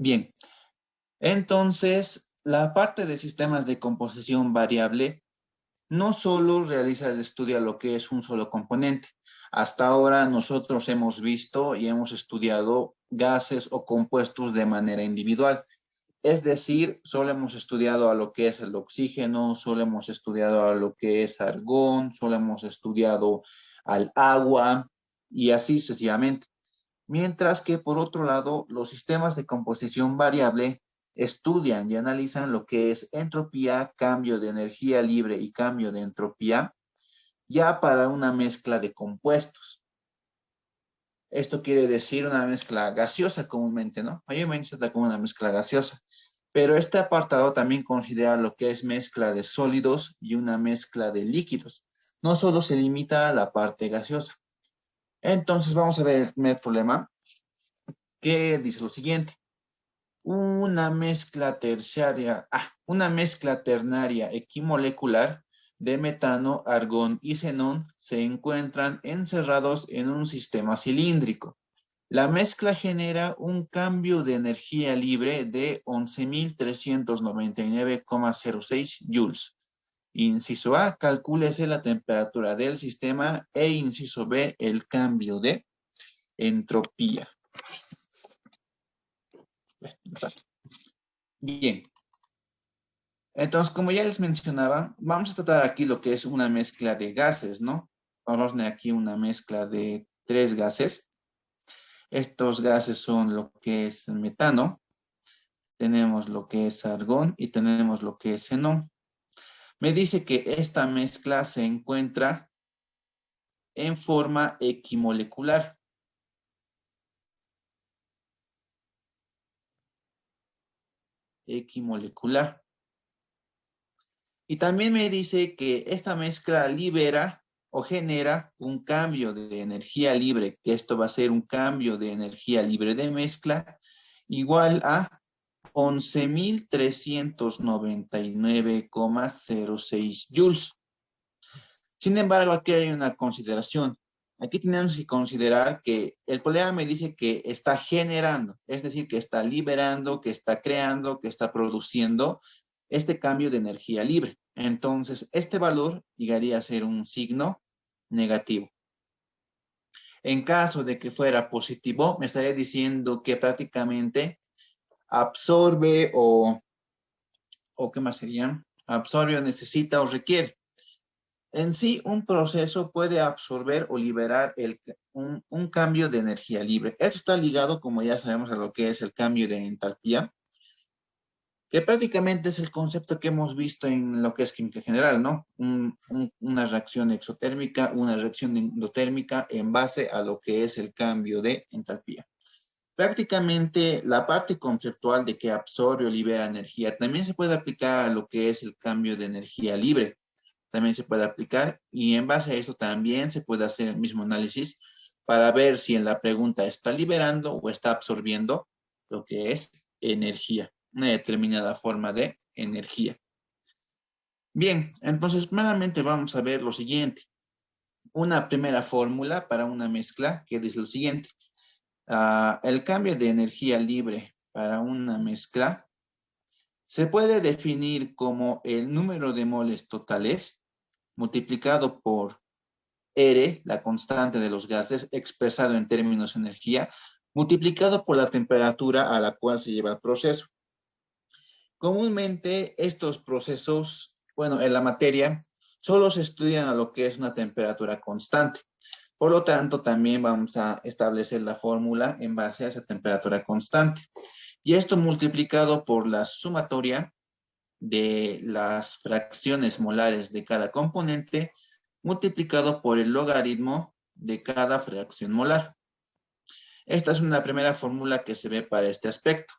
Bien, entonces la parte de sistemas de composición variable no solo realiza el estudio a lo que es un solo componente. Hasta ahora nosotros hemos visto y hemos estudiado gases o compuestos de manera individual. Es decir, solo hemos estudiado a lo que es el oxígeno, solo hemos estudiado a lo que es argón, solo hemos estudiado al agua y así sucesivamente. Mientras que, por otro lado, los sistemas de composición variable estudian y analizan lo que es entropía, cambio de energía libre y cambio de entropía, ya para una mezcla de compuestos. Esto quiere decir una mezcla gaseosa comúnmente, ¿no? Mayormente se da como una mezcla gaseosa. Pero este apartado también considera lo que es mezcla de sólidos y una mezcla de líquidos. No solo se limita a la parte gaseosa. Entonces vamos a ver el primer problema, que dice lo siguiente. Una mezcla ternaria equimolecular de metano, argón y xenón se encuentran encerrados en un sistema cilíndrico. La mezcla genera un cambio de energía libre de 11.399,06 joules. Inciso A, calcúlese la temperatura del sistema e inciso B, el cambio de entropía. Bien. Entonces, como ya les mencionaba, vamos a tratar aquí lo que es una mezcla de gases, ¿no? Vamos a tener aquí una mezcla de 3 gases. Estos gases son lo que es el metano, tenemos lo que es argón y tenemos lo que es xenón. Me dice que esta mezcla se encuentra en forma equimolecular. Equimolecular. Y también me dice que esta mezcla libera o genera un cambio de energía libre, que esto va a ser un cambio de energía libre de mezcla igual a 11.399,06 joules. Sin embargo, aquí hay una consideración. Aquí tenemos que considerar que el problema me dice que está generando, es decir, que está liberando, que está creando, que está produciendo este cambio de energía libre. Entonces, este valor llegaría a ser un signo negativo. En caso de que fuera positivo, me estaría diciendo que prácticamente absorbe o ¿qué más sería? Absorbe o necesita o requiere. En sí, un proceso puede absorber o liberar un cambio de energía libre. Esto está ligado, como ya sabemos, a lo que es el cambio de entalpía, que prácticamente es el concepto que hemos visto en lo que es química general, ¿no? Una reacción exotérmica, una reacción endotérmica en base a lo que es el cambio de entalpía. Prácticamente la parte conceptual de que absorbe o libera energía también se puede aplicar a lo que es el cambio de energía libre. También se puede aplicar y en base a eso también se puede hacer el mismo análisis para ver si en la pregunta está liberando o está absorbiendo lo que es energía, una determinada forma de energía. Bien, entonces primeramente vamos a ver lo siguiente. Una primera fórmula para una mezcla que dice lo siguiente. El cambio de energía libre para una mezcla se puede definir como el número de moles totales multiplicado por R, la constante de los gases, expresado en términos de energía, multiplicado por la temperatura a la cual se lleva el proceso. Comúnmente estos procesos, bueno, en la materia, solo se estudian a lo que es una temperatura constante. Por lo tanto, también vamos a establecer la fórmula en base a esa temperatura constante. Y esto multiplicado por la sumatoria de las fracciones molares de cada componente, multiplicado por el logaritmo de cada fracción molar. Esta es una primera fórmula que se ve para este aspecto.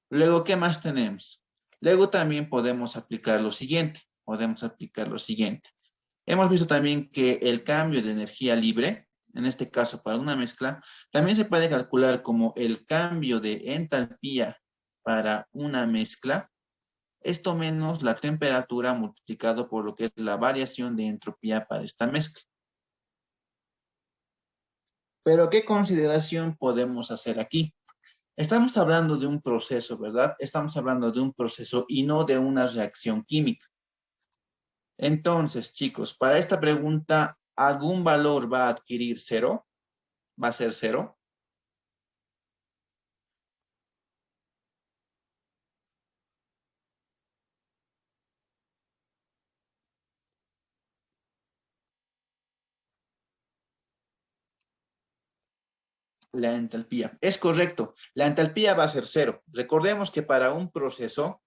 Luego, ¿qué más tenemos? Luego también podemos aplicar lo siguiente. Hemos visto también que el cambio de energía libre, en este caso para una mezcla, también se puede calcular como el cambio de entalpía para una mezcla, esto menos la temperatura multiplicado por lo que es la variación de entropía para esta mezcla. Pero, ¿qué consideración podemos hacer aquí? Estamos hablando de un proceso, ¿verdad? Estamos hablando de un proceso y no de una reacción química. Entonces, chicos, para esta pregunta, ¿algún valor va a adquirir cero? ¿Va a ser cero? La entalpía. Es correcto. La entalpía va a ser cero. Recordemos que para un proceso,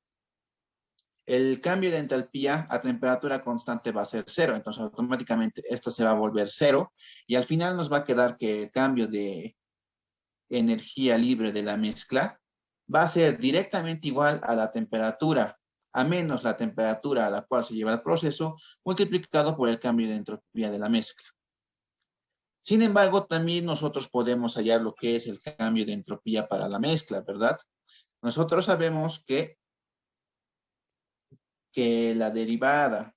el cambio de entalpía a temperatura constante va a ser cero. Entonces, automáticamente esto se va a volver cero. Y al final nos va a quedar que el cambio de energía libre de la mezcla va a ser directamente igual a la temperatura, a menos la temperatura a la cual se lleva el proceso, multiplicado por el cambio de entropía de la mezcla. Sin embargo, también nosotros podemos hallar lo que es el cambio de entropía para la mezcla, ¿verdad? Nosotros sabemos que la derivada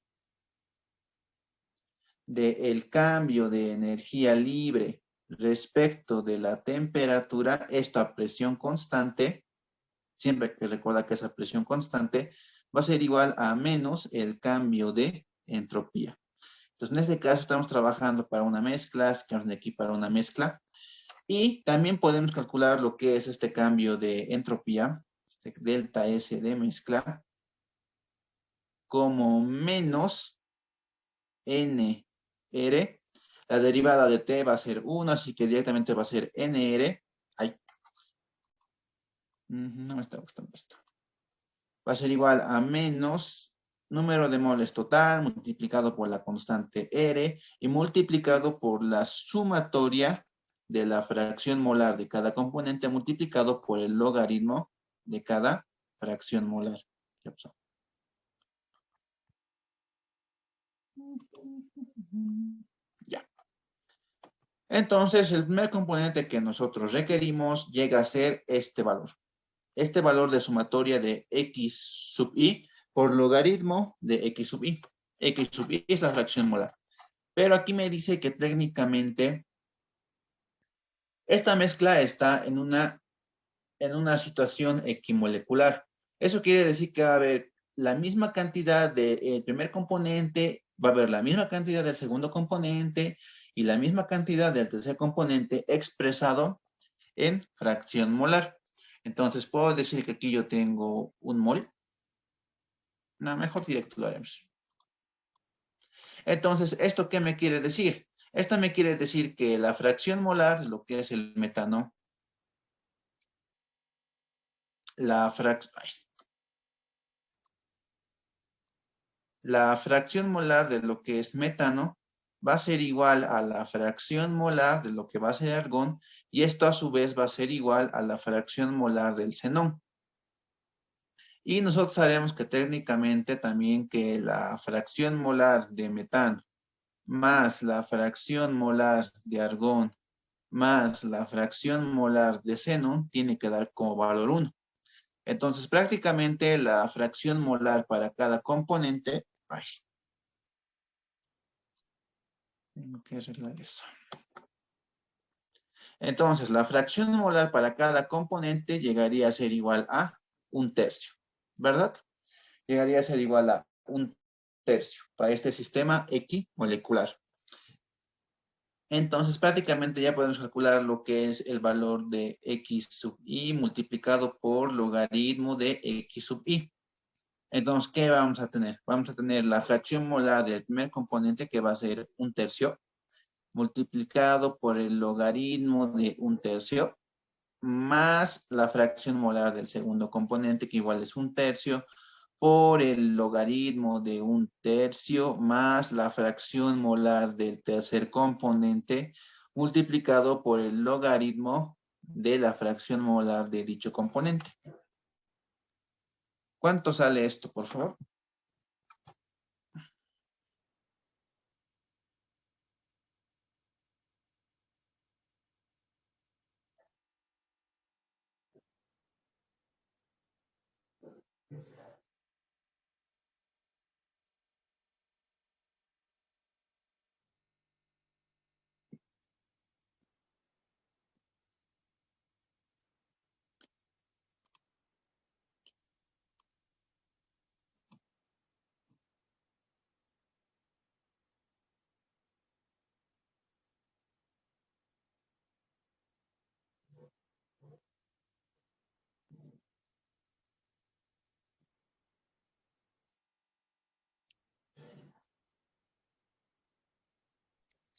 del cambio de energía libre respecto de la temperatura, esta presión constante, siempre que recuerda que esa presión constante va a ser igual a menos el cambio de entropía. Entonces, en este caso estamos trabajando para una mezcla, estamos aquí para una mezcla, y también podemos calcular lo que es este cambio de entropía, este delta S de mezcla, como menos NR. La derivada de T va a ser 1, así que directamente va a ser NR. Ay, no me está gustando esto. Va a ser igual a menos número de moles total multiplicado por la constante R y multiplicado por la sumatoria de la fracción molar de cada componente multiplicado por el logaritmo de cada fracción molar. Ya. Entonces, el primer componente que nosotros requerimos llega a ser este valor. Este valor de sumatoria de x sub i por logaritmo de x sub i. X sub i es la fracción molar. Pero aquí me dice que técnicamente esta mezcla está en una situación equimolecular. Eso quiere decir que va a haber la misma cantidad del primer componente, va a haber la misma cantidad del segundo componente y la misma cantidad del tercer componente expresado en fracción molar. Entonces, puedo decir que aquí yo tengo un mol. No, mejor directo lo haremos. Entonces, ¿esto qué me quiere decir? Esto me quiere decir que la fracción molar, lo que es el metano, la, la fracción molar de lo que es metano va a ser igual a la fracción molar de lo que va a ser argón y esto a su vez va a ser igual a la fracción molar del xenón. Y nosotros sabemos que técnicamente también que la fracción molar de metano más la fracción molar de argón más la fracción molar de xenón tiene que dar como valor 1. Entonces, prácticamente la fracción molar para cada componente, ay, tengo que arreglar eso. Entonces, la fracción molar para cada componente llegaría a ser igual a un tercio, ¿verdad? Llegaría a ser igual a un tercio para este sistema equimolecular. Entonces, prácticamente ya podemos calcular lo que es el valor de x sub i multiplicado por logaritmo de x sub i. Entonces, ¿qué vamos a tener? Vamos a tener la fracción molar del primer componente que va a ser un tercio multiplicado por el logaritmo de un tercio más la fracción molar del segundo componente que igual es un tercio por el logaritmo de un tercio más la fracción molar del tercer componente multiplicado por el logaritmo de la fracción molar de dicho componente. ¿Cuánto sale esto, por favor?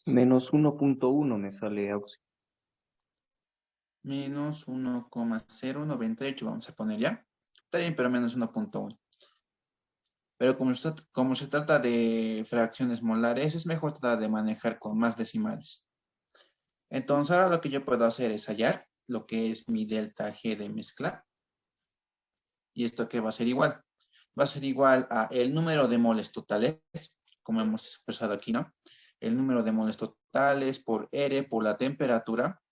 Menos 1.1 me sale Auxi. Menos 1,098 vamos a poner ya. Está bien, pero menos 1,1. Pero como se trata de fracciones molares, es mejor tratar de manejar con más decimales. Entonces, ahora lo que yo puedo hacer es hallar lo que es mi delta G de mezcla. ¿Y esto qué va a ser igual? Va a ser igual a el número de moles totales, como hemos expresado aquí, ¿no? El número de moles totales por R por la temperatura.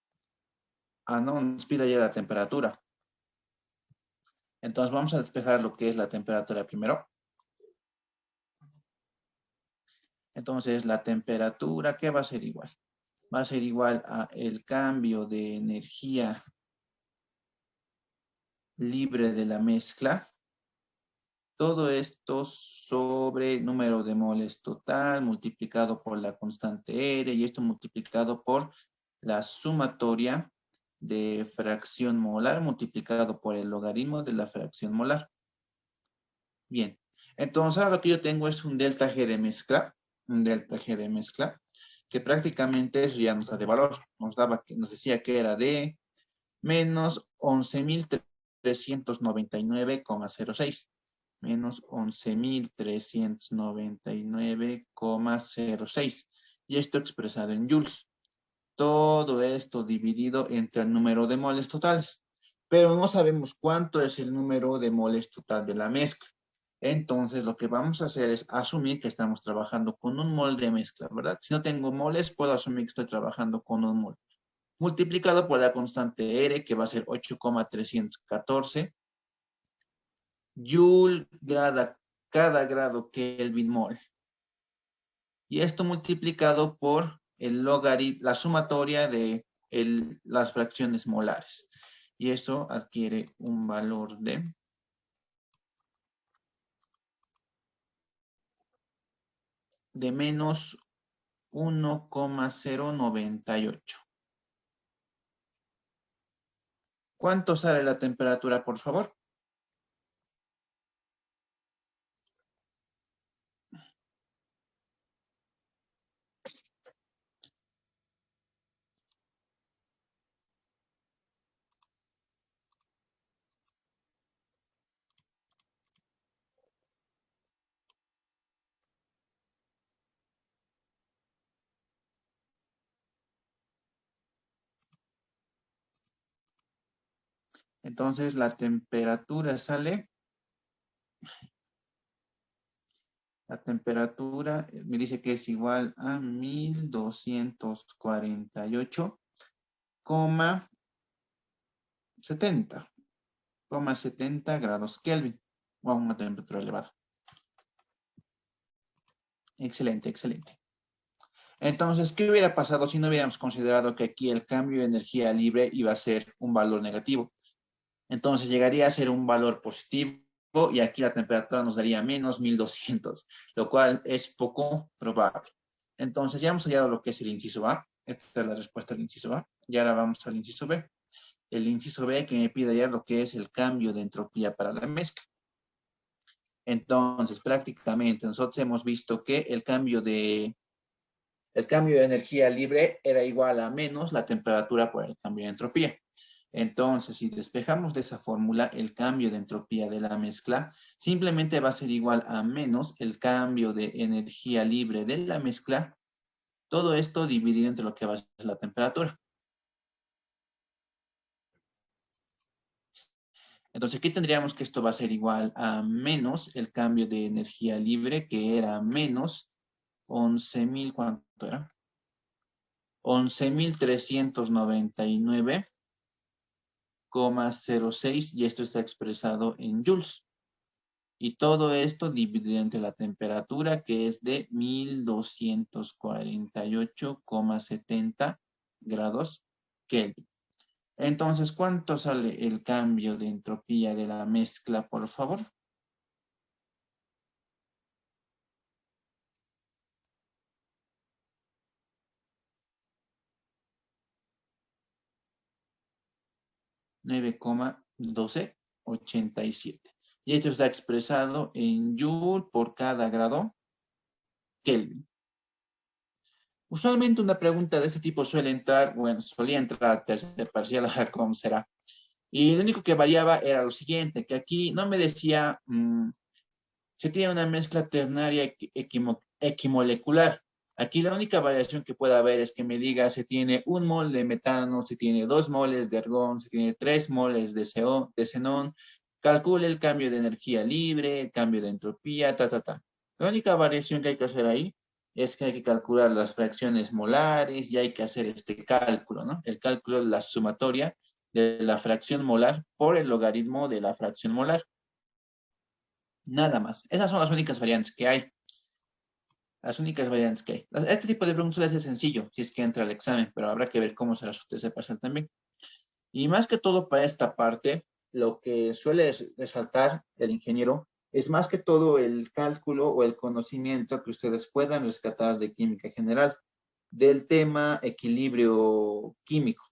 Ah, no, nos pide ya la temperatura. Entonces vamos a despejar lo que es la temperatura primero. Entonces la temperatura, ¿qué va a ser igual? Va a ser igual a el cambio de energía libre de la mezcla. Todo esto sobre número de moles total multiplicado por la constante R y esto multiplicado por la sumatoria de fracción molar multiplicado por el logaritmo de la fracción molar. Bien, entonces ahora lo que yo tengo es un delta G de mezcla, un delta G de mezcla, que prácticamente eso ya nos da de valor. Nos decía que era de menos 11.399,06. Menos 11.399,06. Y esto expresado en joules. Todo esto dividido entre el número de moles totales. Pero no sabemos cuánto es el número de moles total de la mezcla. Entonces, lo que vamos a hacer es asumir que estamos trabajando con un mol de mezcla, ¿verdad? Si no tengo moles, puedo asumir que estoy trabajando con un mol. Multiplicado por la constante R, que va a ser 8,314 Joule cada grado Kelvin mol. Y esto multiplicado por el logaritmo, la sumatoria de las fracciones molares. Y eso adquiere un valor de menos 1,098. ¿Cuánto sale la temperatura, por favor? Entonces la temperatura sale, la temperatura me dice que es igual a 1248,70 grados Kelvin, o a una temperatura elevada. Excelente, excelente. Entonces, ¿qué hubiera pasado si no hubiéramos considerado que aquí el cambio de energía libre iba a ser un valor negativo? Entonces llegaría a ser un valor positivo y aquí la temperatura nos daría menos 1200, lo cual es poco probable. Entonces ya hemos hallado lo que es el inciso A. Esta es la respuesta del inciso A. Y ahora vamos al inciso B. El inciso B que me pide ya lo que es el cambio de entropía para la mezcla. Entonces, prácticamente nosotros hemos visto que el cambio de energía libre era igual a menos la temperatura por el cambio de entropía. Entonces, si despejamos de esa fórmula el cambio de entropía de la mezcla, simplemente va a ser igual a menos el cambio de energía libre de la mezcla, todo esto dividido entre lo que va a ser la temperatura. Entonces, aquí tendríamos que esto va a ser igual a menos el cambio de energía libre, que era menos 11.000, ¿cuánto era? 11.399,06 y esto está expresado en joules. Y todo esto dividido entre la temperatura que es de 1248,70 grados Kelvin. Entonces, ¿cuánto sale el cambio de entropía de la mezcla, por favor? 9,1287. Y esto está expresado en Joule por cada grado Kelvin. Usualmente una pregunta de este tipo suele entrar, bueno, solía entrar al tercer parcial, a ver cómo será. Y lo único que variaba era lo siguiente, que aquí no me decía, se tiene una mezcla ternaria equimolecular. Aquí la única variación que puede haber es que me diga se tiene 1 mol de metano, se tiene 2 moles de argón, se tiene 3 moles de xenón, calcule el cambio de energía libre, el cambio de entropía, ta. La única variación que hay que hacer ahí es que hay que calcular las fracciones molares y hay que hacer este cálculo, ¿no? El cálculo de la sumatoria de la fracción molar por el logaritmo de la fracción molar. Nada más. Esas son las únicas variantes que hay. Las únicas variantes que hay. Este tipo de preguntas suele ser sencillo si es que entra al examen, pero habrá que ver cómo será su tercer parcial también. Y más que todo para esta parte, lo que suele resaltar el ingeniero es más que todo el cálculo o el conocimiento que ustedes puedan rescatar de química general, del tema equilibrio químico,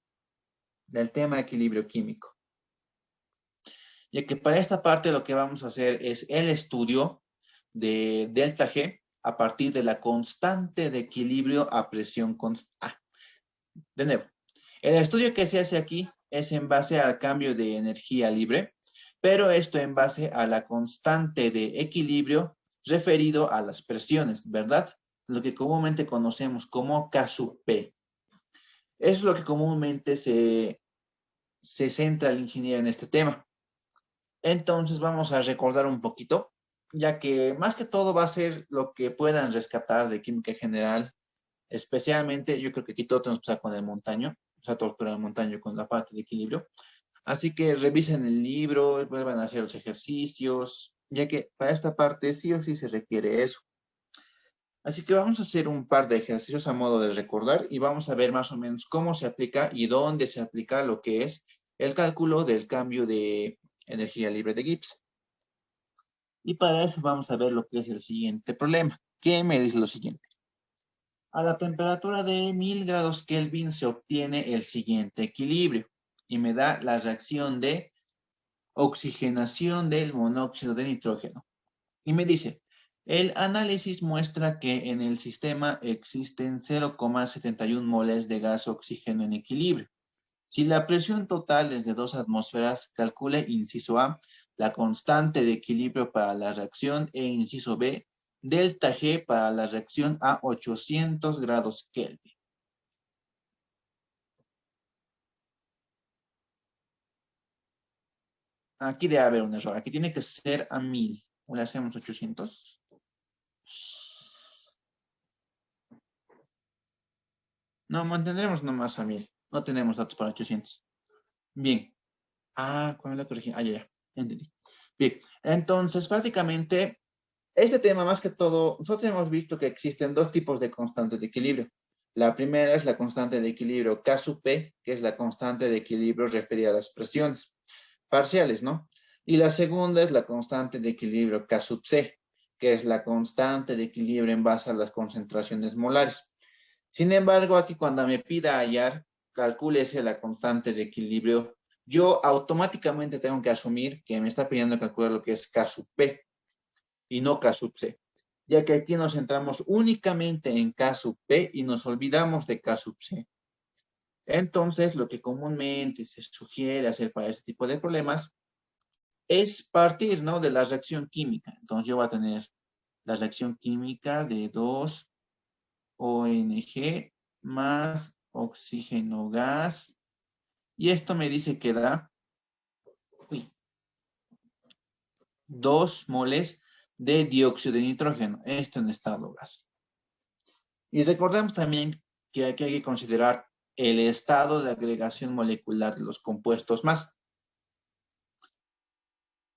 Ya que para esta parte lo que vamos a hacer es el estudio de delta G a partir de la constante de equilibrio a presión constante. De nuevo, el estudio que se hace aquí es en base al cambio de energía libre, pero esto en base a la constante de equilibrio referido a las presiones, ¿verdad? Lo que comúnmente conocemos como K sub P. Es lo que comúnmente se centra el ingeniero en este tema. Entonces vamos a recordar un poquito, ya que más que todo va a ser lo que puedan rescatar de química general, especialmente yo creo que aquí todos tenemos que empezar con el montaño, o sea, todos con el montaño, con la parte de equilibrio. Así que revisen el libro, vuelvan a hacer los ejercicios, ya que para esta parte sí o sí se requiere eso. Así que vamos a hacer un par de ejercicios a modo de recordar y vamos a ver más o menos cómo se aplica y dónde se aplica lo que es el cálculo del cambio de energía libre de Gibbs. Y para eso vamos a ver lo que es el siguiente problema, que me dice lo siguiente. A la temperatura de 1000 grados Kelvin se obtiene el siguiente equilibrio y me da la reacción de oxigenación del monóxido de nitrógeno. Y me dice, el análisis muestra que en el sistema existen 0,71 moles de gas oxígeno en equilibrio. Si la presión total es de 2 atmósferas, calcule inciso A, la constante de equilibrio para la reacción e inciso B, delta G para la reacción a 800 grados Kelvin. Aquí debe haber un error. Aquí tiene que ser a 1000. ¿O le hacemos 800? No, mantendremos nomás a 1000. No tenemos datos para 800. Bien. ¿Cuál es la corrección? Ya. Entendí. Bien. Entonces, prácticamente, este tema más que todo, nosotros hemos visto que existen dos tipos de constantes de equilibrio. La primera es la constante de equilibrio K sub P, que es la constante de equilibrio referida a las presiones parciales, ¿no? Y la segunda es la constante de equilibrio K sub C, que es la constante de equilibrio en base a las concentraciones molares. Sin embargo, aquí cuando me pida hallar, calcúlese la constante de equilibrio, yo automáticamente tengo que asumir que me está pidiendo calcular lo que es K sub P y no K sub C, ya que aquí nos centramos únicamente en K sub P y nos olvidamos de K sub C. Entonces, lo que comúnmente se sugiere hacer para este tipo de problemas es partir, ¿no?, de la reacción química. Entonces, yo voy a tener la reacción química de 2 ONG más oxígeno gas. Y esto me dice que da 2 moles de dióxido de nitrógeno. Esto en estado gas. Y recordemos también que aquí hay que considerar el estado de agregación molecular de los compuestos más.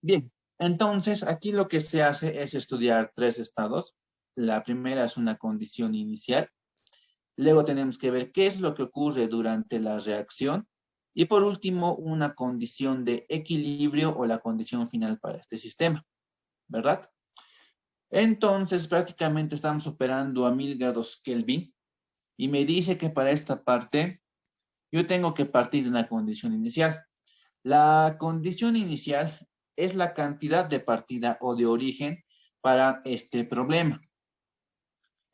Bien, entonces aquí lo que se hace es estudiar 3 estados. La primera es una condición inicial. Luego tenemos que ver qué es lo que ocurre durante la reacción. Y por último, una condición de equilibrio o la condición final para este sistema, ¿verdad? Entonces, prácticamente estamos operando a 1000 grados Kelvin y me dice que para esta parte yo tengo que partir de una condición inicial. La condición inicial es la cantidad de partida o de origen para este problema.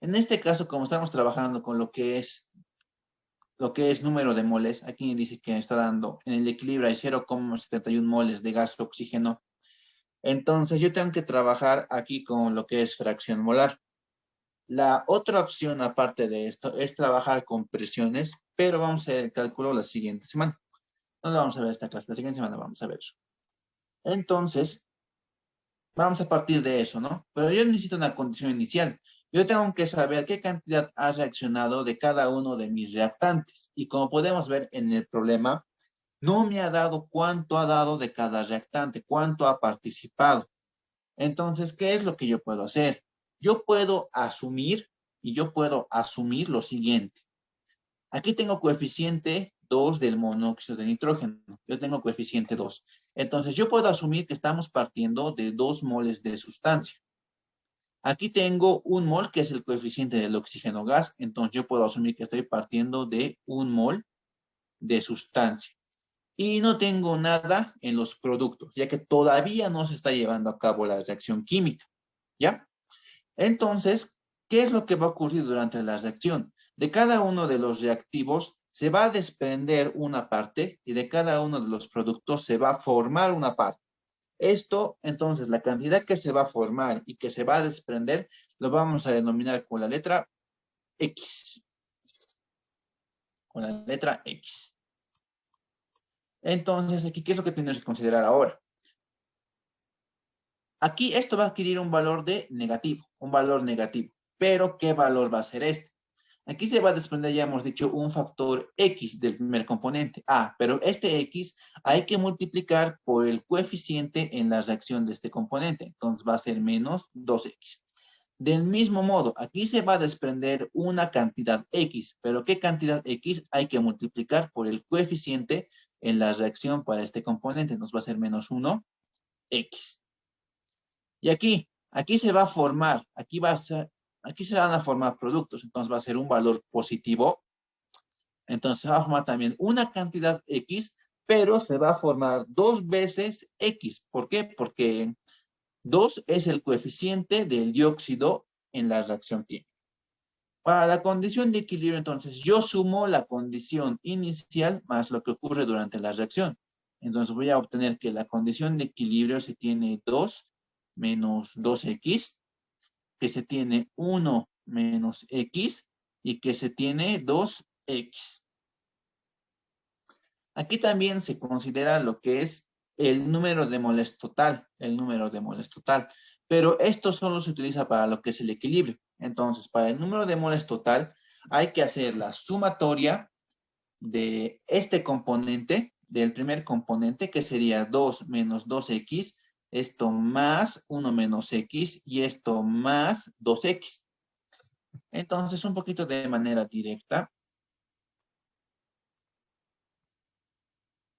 En este caso, como estamos trabajando con lo que es número de moles, aquí dice que está dando en el equilibrio hay 0,71 moles de gas oxígeno. Entonces yo tengo que trabajar aquí con lo que es fracción molar. La otra opción aparte de esto es trabajar con presiones, pero vamos a hacer el cálculo la siguiente semana. No lo vamos a ver esta clase, la siguiente semana vamos a ver eso. Entonces, vamos a partir de eso, ¿no? Pero yo necesito una condición inicial. Yo tengo que saber qué cantidad ha reaccionado de cada uno de mis reactantes. Y como podemos ver en el problema, no me ha dado cuánto ha dado de cada reactante, cuánto ha participado. Entonces, ¿qué es lo que yo puedo hacer? Yo puedo asumir, y yo puedo asumir lo siguiente. Aquí tengo coeficiente 2 del monóxido de nitrógeno. Yo tengo coeficiente 2. Entonces, yo puedo asumir que estamos partiendo de 2 moles de sustancia. Aquí tengo un mol, que es el coeficiente del oxígeno gas. Entonces, yo puedo asumir que estoy partiendo de un mol de sustancia. Y no tengo nada en los productos, ya que todavía no se está llevando a cabo la reacción química. ¿Ya? Entonces, ¿qué es lo que va a ocurrir durante la reacción? De cada uno de los reactivos se va a desprender una parte y de cada uno de los productos se va a formar una parte. Esto, entonces, la cantidad que se va a formar y que se va a desprender, lo vamos a denominar con la letra X. Con la letra X. Entonces, aquí, ¿qué es lo que tenemos que considerar ahora? Aquí esto va a adquirir un valor de negativo, un valor negativo. Pero, ¿qué valor va a ser este? Aquí se va a desprender, ya hemos dicho, un factor X del primer componente, A, pero este X hay que multiplicar por el coeficiente en la reacción de este componente. Entonces va a ser menos 2X. Del mismo modo, aquí se va a desprender una cantidad X, pero ¿qué cantidad X hay que multiplicar por el coeficiente en la reacción para este componente? Nos va a ser menos 1X. Y aquí se va a formar, aquí se van a formar productos, entonces va a ser un valor positivo. Entonces se va a formar también una cantidad X, pero se va a formar 2 veces X. ¿Por qué? Porque 2 es el coeficiente del dióxido en la reacción química. Para la condición de equilibrio, entonces, yo sumo la condición inicial más lo que ocurre durante la reacción. Entonces voy a obtener que la condición de equilibrio se tiene 2 menos 2X, que se tiene 1 menos X y que se tiene 2X. Aquí también se considera lo que es el número de moles total, pero esto solo se utiliza para lo que es el equilibrio. Entonces, para el número de moles total, hay que hacer la sumatoria de este componente, del primer componente, que sería 2 menos 2X, esto más 1 menos X y esto más 2X. Entonces, un poquito de manera directa.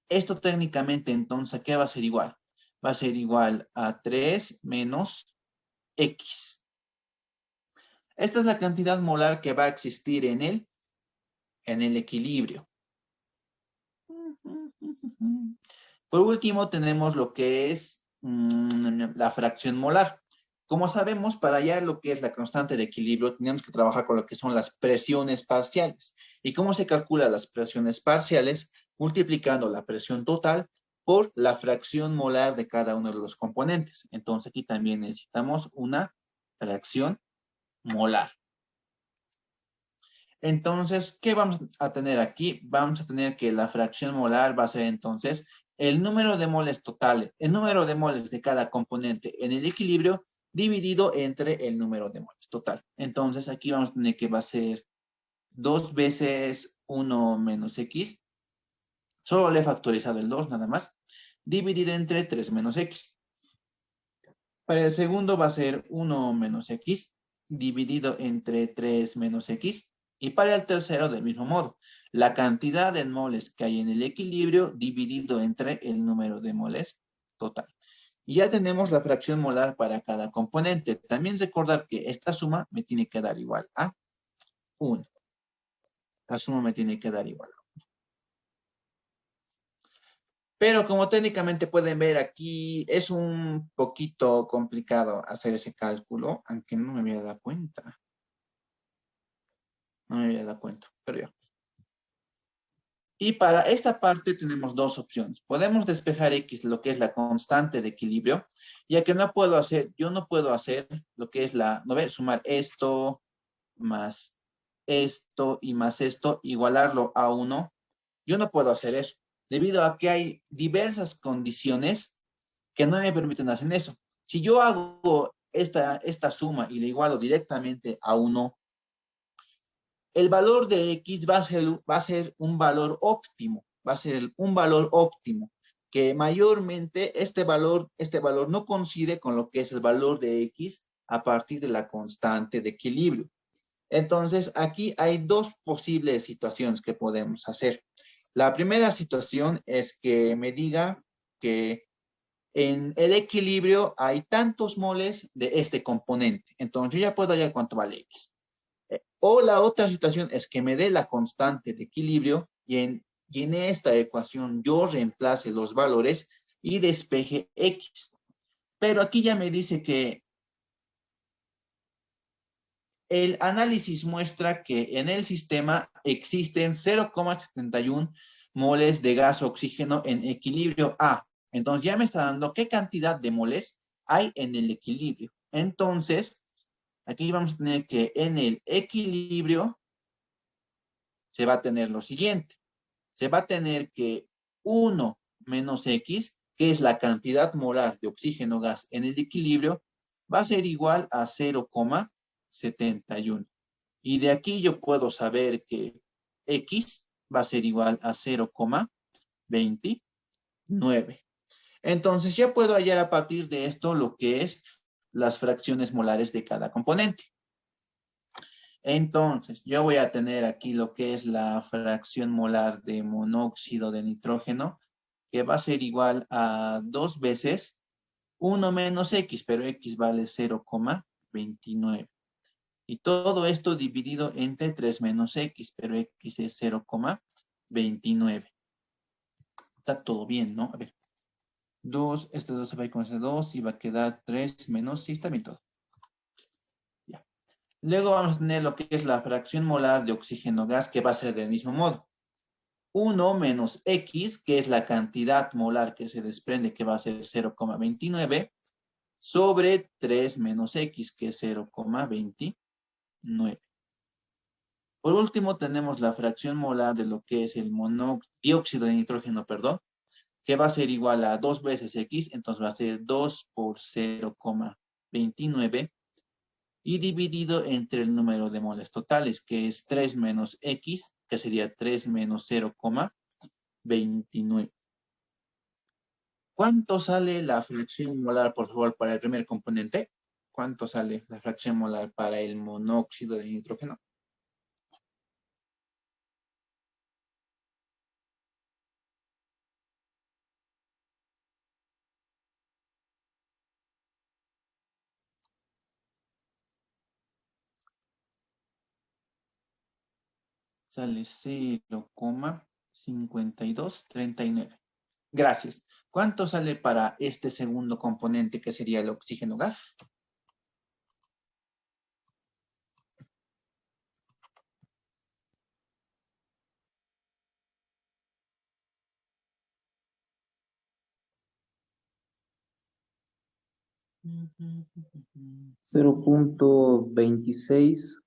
Esto técnicamente, entonces, ¿qué va a ser igual? Va a ser igual a 3 menos X. Esta es la cantidad molar que va a existir en el equilibrio. Por último, tenemos lo que es la fracción molar. Como sabemos, para hallar lo que es la constante de equilibrio, tenemos que trabajar con lo que son las presiones parciales. ¿Y cómo se calculan las presiones parciales? Multiplicando la presión total por la fracción molar de cada uno de los componentes. Entonces, aquí también necesitamos una fracción molar. Entonces, ¿qué vamos a tener aquí? Vamos a tener que la fracción molar va a ser entonces el número de moles totales, el número de moles de cada componente en el equilibrio dividido entre el número de moles total. Entonces, aquí vamos a tener que va a ser 2 veces 1 menos X. Solo le he factorizado el 2 nada más. Dividido entre 3 menos X. Para el segundo va a ser 1 menos X dividido entre 3 menos X. Y para el tercero, del mismo modo, la cantidad de moles que hay en el equilibrio dividido entre el número de moles total. Y ya tenemos la fracción molar para cada componente. También recordar que esta suma me tiene que dar igual a 1. La suma me tiene que dar igual a 1. Pero como técnicamente pueden ver aquí, es un poquito complicado hacer ese cálculo, aunque no me había dado cuenta. No me había dado cuenta, pero ya. Y para esta parte tenemos dos opciones. Podemos despejar X, lo que es la constante de equilibrio, ya que no puedo hacer, yo no puedo hacer lo que es la, ¿no ve? Sumar esto más esto y más esto, igualarlo a 1. Yo no puedo hacer eso, debido a que hay diversas condiciones que no me permiten hacer eso. Si yo hago esta suma y le igualo directamente a 1, el valor de X va a ser un valor óptimo, va a ser un valor óptimo, que mayormente este valor no coincide con lo que es el valor de X a partir de la constante de equilibrio. Entonces, aquí hay dos posibles situaciones que podemos hacer. La primera situación es que me diga que en el equilibrio hay tantos moles de este componente. Entonces, yo ya puedo hallar cuánto vale X. O la otra situación es que me dé la constante de equilibrio y en esta ecuación yo reemplace los valores y despeje X. Pero aquí ya me dice que el análisis muestra que en el sistema existen 0,71 moles de gas oxígeno en equilibrio A. Entonces ya me está dando qué cantidad de moles hay en el equilibrio. Entonces, aquí vamos a tener que en el equilibrio se va a tener lo siguiente. Se va a tener que 1 menos X, que es la cantidad molar de oxígeno gas en el equilibrio, va a ser igual a 0,71. Y de aquí yo puedo saber que X va a ser igual a 0,29. Entonces ya puedo hallar a partir de esto lo que es las fracciones molares de cada componente. Entonces, yo voy a tener aquí lo que es la fracción molar de monóxido de nitrógeno, que va a ser igual a 2 veces 1 menos X, pero X vale 0,29. Y todo esto dividido entre 3 menos X, pero X es 0,29. Está todo bien, ¿no? A ver. 2, este 2 se va a ir con ese 2 y va a quedar 3 menos, sí, está bien todo. Ya. Luego vamos a tener lo que es la fracción molar de oxígeno gas, que va a ser del mismo modo. 1 menos X, que es la cantidad molar que se desprende, que va a ser 0,29, sobre 3 menos X, que es 0,29. Por último, tenemos la fracción molar de lo que es el dióxido de nitrógeno, perdón, que va a ser igual a 2 veces X, entonces va a ser 2 por 0,29 y dividido entre el número de moles totales, que es 3 menos X, que sería 3 menos 0,29. ¿Cuánto sale la fracción molar, por favor, para el primer componente? ¿Cuánto sale la fracción molar para el monóxido de nitrógeno? Sale 0,5239. Gracias. ¿Cuánto sale para este segundo componente que sería el oxígeno gas? Cero punto 26,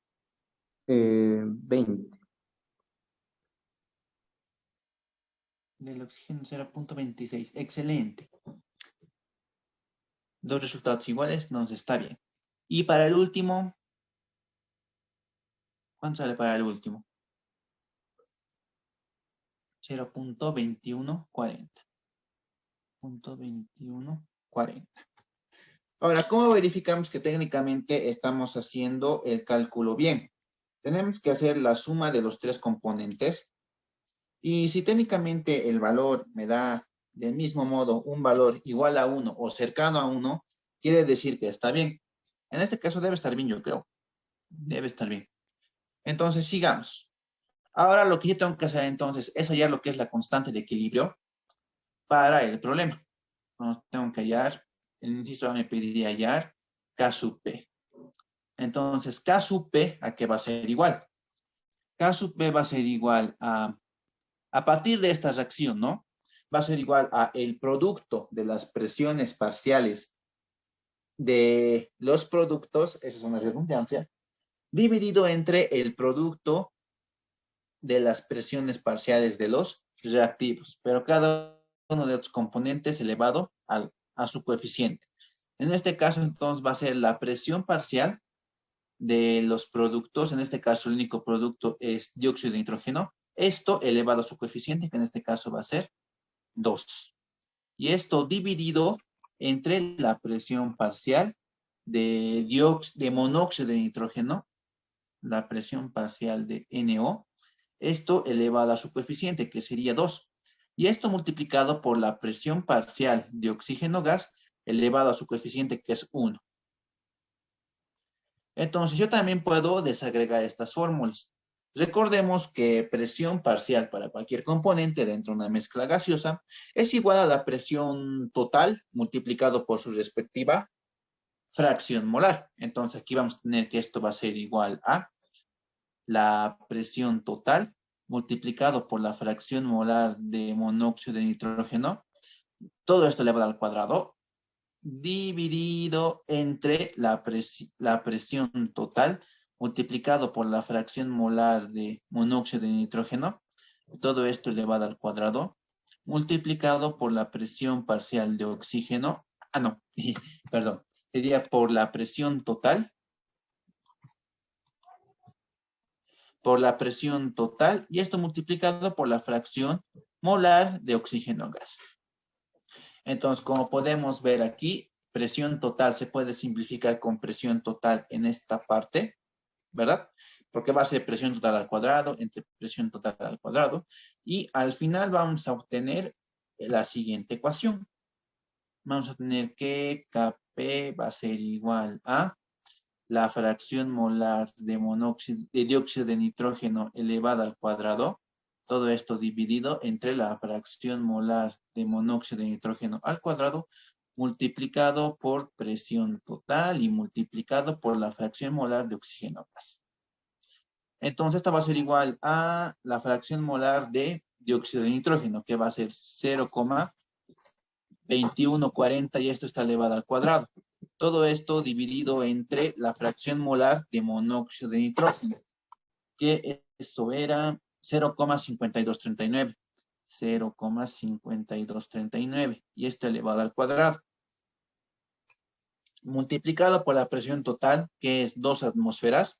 20. Del oxígeno 0,26. Excelente. Dos resultados iguales, nos está bien. Y para el último, ¿cuánto sale para el último? 0,2140. 0,2140. Ahora, ¿cómo verificamos que técnicamente estamos haciendo el cálculo bien? Tenemos que hacer la suma de los tres componentes. Y si técnicamente el valor me da del mismo modo un valor igual a 1 o cercano a 1, quiere decir que está bien. En este caso debe estar bien, yo creo. Debe estar bien. Entonces, sigamos. Ahora lo que yo tengo que hacer entonces es hallar lo que es la constante de equilibrio. para el problema. Entonces, tengo que hallar, el inciso A me pediría hallar K sub P. Entonces, K sub P, ¿a qué va a ser igual? K sub P va a ser igual a partir de esta reacción, ¿no? Va a ser igual a el producto de las presiones parciales de los productos, esa es una redundancia, dividido entre el producto de las presiones parciales de los reactivos, pero cada uno de los componentes elevado a su coeficiente. En este caso, entonces, va a ser la presión parcial de los productos, en este caso el único producto es dióxido de nitrógeno, esto elevado a su coeficiente, que en este caso va a ser 2. Y esto dividido entre la presión parcial de monóxido de nitrógeno, la presión parcial de NO, esto elevado a su coeficiente, que sería 2. Y esto multiplicado por la presión parcial de oxígeno gas, elevado a su coeficiente, que es 1. Entonces, yo también puedo desagregar estas fórmulas. Recordemos que presión parcial para cualquier componente dentro de una mezcla gaseosa es igual a la presión total multiplicado por su respectiva fracción molar. Entonces, aquí vamos a tener que esto va a ser igual a la presión total multiplicado por la fracción molar de monóxido de nitrógeno. Todo esto elevado al cuadrado dividido entre la presión total multiplicado por la fracción molar de monóxido de nitrógeno, todo esto elevado al cuadrado, multiplicado por la presión parcial de oxígeno, no, perdón, sería por la presión total y esto multiplicado por la fracción molar de oxígeno gas. Entonces, como podemos ver aquí, presión total se puede simplificar con presión total en esta parte, ¿verdad? Porque va a ser presión total al cuadrado entre presión total al cuadrado. Y al final vamos a obtener la siguiente ecuación. Vamos a tener que Kp va a ser igual a la fracción molar de dióxido de nitrógeno elevada al cuadrado. Todo esto dividido entre la fracción molar de monóxido de nitrógeno al cuadrado, multiplicado por presión total y multiplicado por la fracción molar de oxígeno gas. Entonces, esto va a ser igual a la fracción molar de dióxido de nitrógeno, que va a ser 0,2140 y esto está elevado al cuadrado. Todo esto dividido entre la fracción molar de monóxido de nitrógeno, que eso era 0,5239. 0,5239 y esto elevado al cuadrado. Multiplicado por la presión total, que es 2 atmósferas.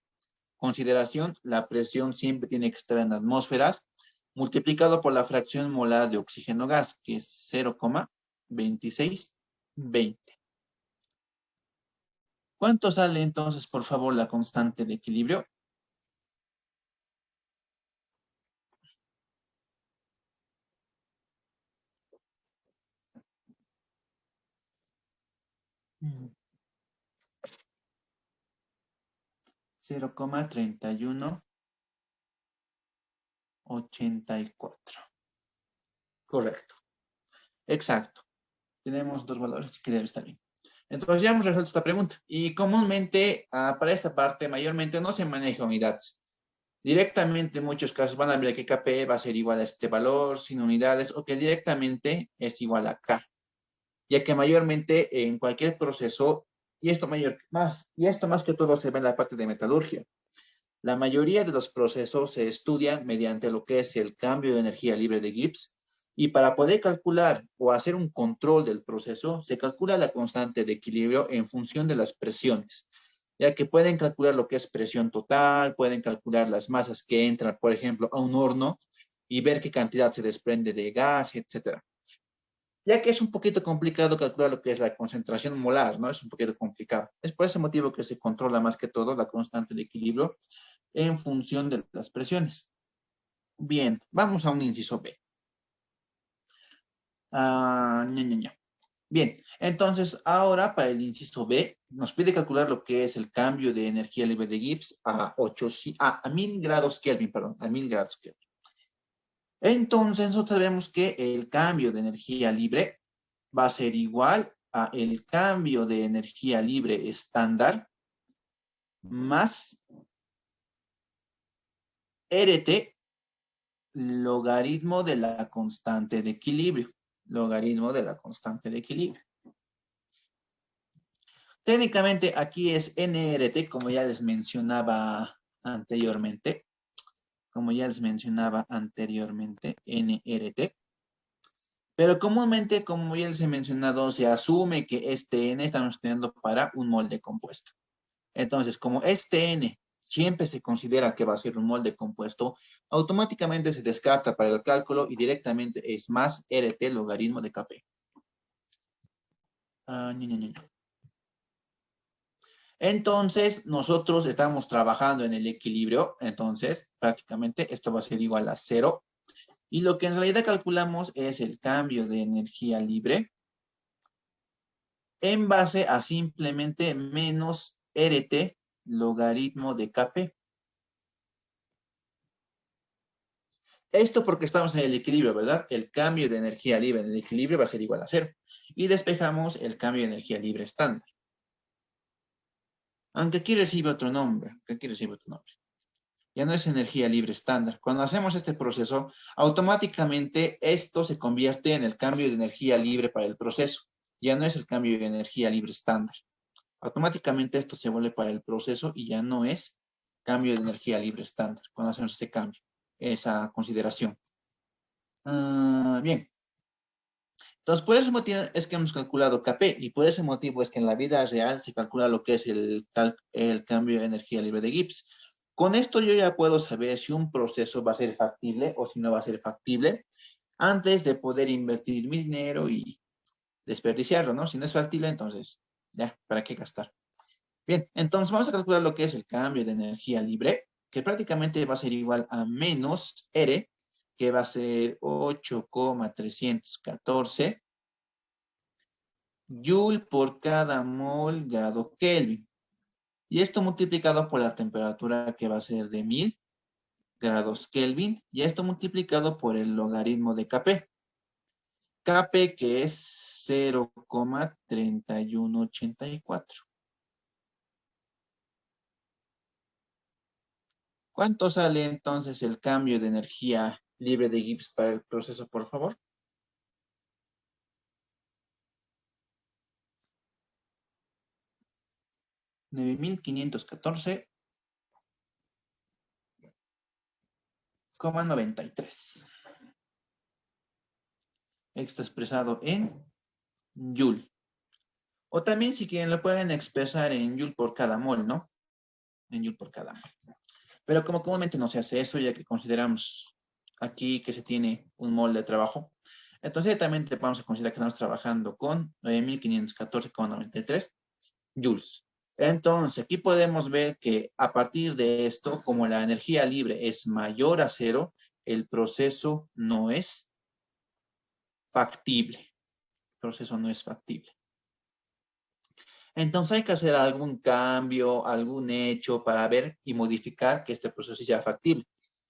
Consideración, la presión siempre tiene que estar en atmósferas. Multiplicado por la fracción molar de oxígeno gas, que es 0,2620. ¿Cuánto sale entonces, por favor, la constante de equilibrio? Mm. 0,3184. Correcto. Exacto. Tenemos dos valores, así que debe estar bien. Entonces ya hemos resuelto esta pregunta. Y comúnmente, para esta parte, mayormente no se maneja unidades. Directamente en muchos casos van a ver que Kp va a ser igual a este valor sin unidades o que directamente es igual a K. Ya que mayormente en cualquier proceso, y esto más que todo se ve en la parte de metalurgia. La mayoría de los procesos se estudian mediante lo que es el cambio de energía libre de Gibbs y para poder calcular o hacer un control del proceso, se calcula la constante de equilibrio en función de las presiones, ya que pueden calcular lo que es presión total, pueden calcular las masas que entran, por ejemplo, a un horno y ver qué cantidad se desprende de gas, etcétera. Ya que es un poquito complicado calcular lo que es la concentración molar, ¿no? Es un poquito complicado. Es por ese motivo que se controla más que todo la constante de equilibrio en función de las presiones. Bien, vamos a un inciso B. Bien, entonces ahora para el inciso B nos pide calcular lo que es el cambio de energía libre de Gibbs a 1000 grados Kelvin, perdón, a 1000 grados Kelvin. Entonces, nosotros sabemos que el cambio de energía libre va a ser igual a el cambio de energía libre estándar más RT logaritmo de la constante de equilibrio. Logaritmo de la constante de equilibrio. Técnicamente aquí es NRT, como ya les mencionaba anteriormente. Como ya les mencionaba anteriormente, NRT. Pero comúnmente, como ya les he mencionado, se asume que este N estamos estudiando para un molde compuesto. Entonces, como este N siempre se considera que va a ser un molde compuesto, automáticamente se descarta para el cálculo y directamente es más RT logaritmo de Kp. Entonces, nosotros estamos trabajando en el equilibrio, entonces prácticamente esto va a ser igual a 0. Y lo que en realidad calculamos es el cambio de energía libre en base a simplemente menos RT logaritmo de Kp. Esto porque estamos en el equilibrio, ¿verdad? El cambio de energía libre en el equilibrio va a ser igual a 0. Y despejamos el cambio de energía libre estándar. Aunque aquí recibe otro nombre. Ya no es energía libre estándar. Cuando hacemos este proceso, automáticamente esto se convierte en el cambio de energía libre para el proceso. Ya no es el cambio de energía libre estándar. Automáticamente esto se vuelve para el proceso y ya no es cambio de energía libre estándar cuando hacemos ese cambio, esa consideración. Bien. Entonces, por ese motivo es que hemos calculado Kp y por ese motivo es que en la vida real se calcula lo que es el cambio de energía libre de Gibbs. Con esto yo ya puedo saber si un proceso va a ser factible o si no va a ser factible antes de poder invertir mi dinero y desperdiciarlo, ¿no? Si no es factible, entonces, ya, ¿para qué gastar? Bien, entonces vamos a calcular lo que es el cambio de energía libre, que prácticamente va a ser igual a menos R, que va a ser 8,314 Joule por cada mol grado Kelvin. Y esto multiplicado por la temperatura que va a ser de 1000 grados Kelvin. Y esto multiplicado por el logaritmo de Kp. Kp que es 0,3184. ¿Cuánto sale entonces el cambio de energía libre de Gibbs para el proceso, por favor? 9514,93. Esto expresado en Joule. O también si quieren lo pueden expresar en Joule por cada mol, ¿no? En Joule por cada mol. Pero como comúnmente no se hace eso, ya que consideramos aquí que se tiene un mol de trabajo, entonces también vamos a considerar que estamos trabajando con 9514,93 joules. Entonces, aquí podemos ver que a partir de esto, como la energía libre es mayor a 0, el proceso no es factible. El proceso no es factible. Entonces hay que hacer algún cambio, algún hecho para ver y modificar que este proceso sea factible.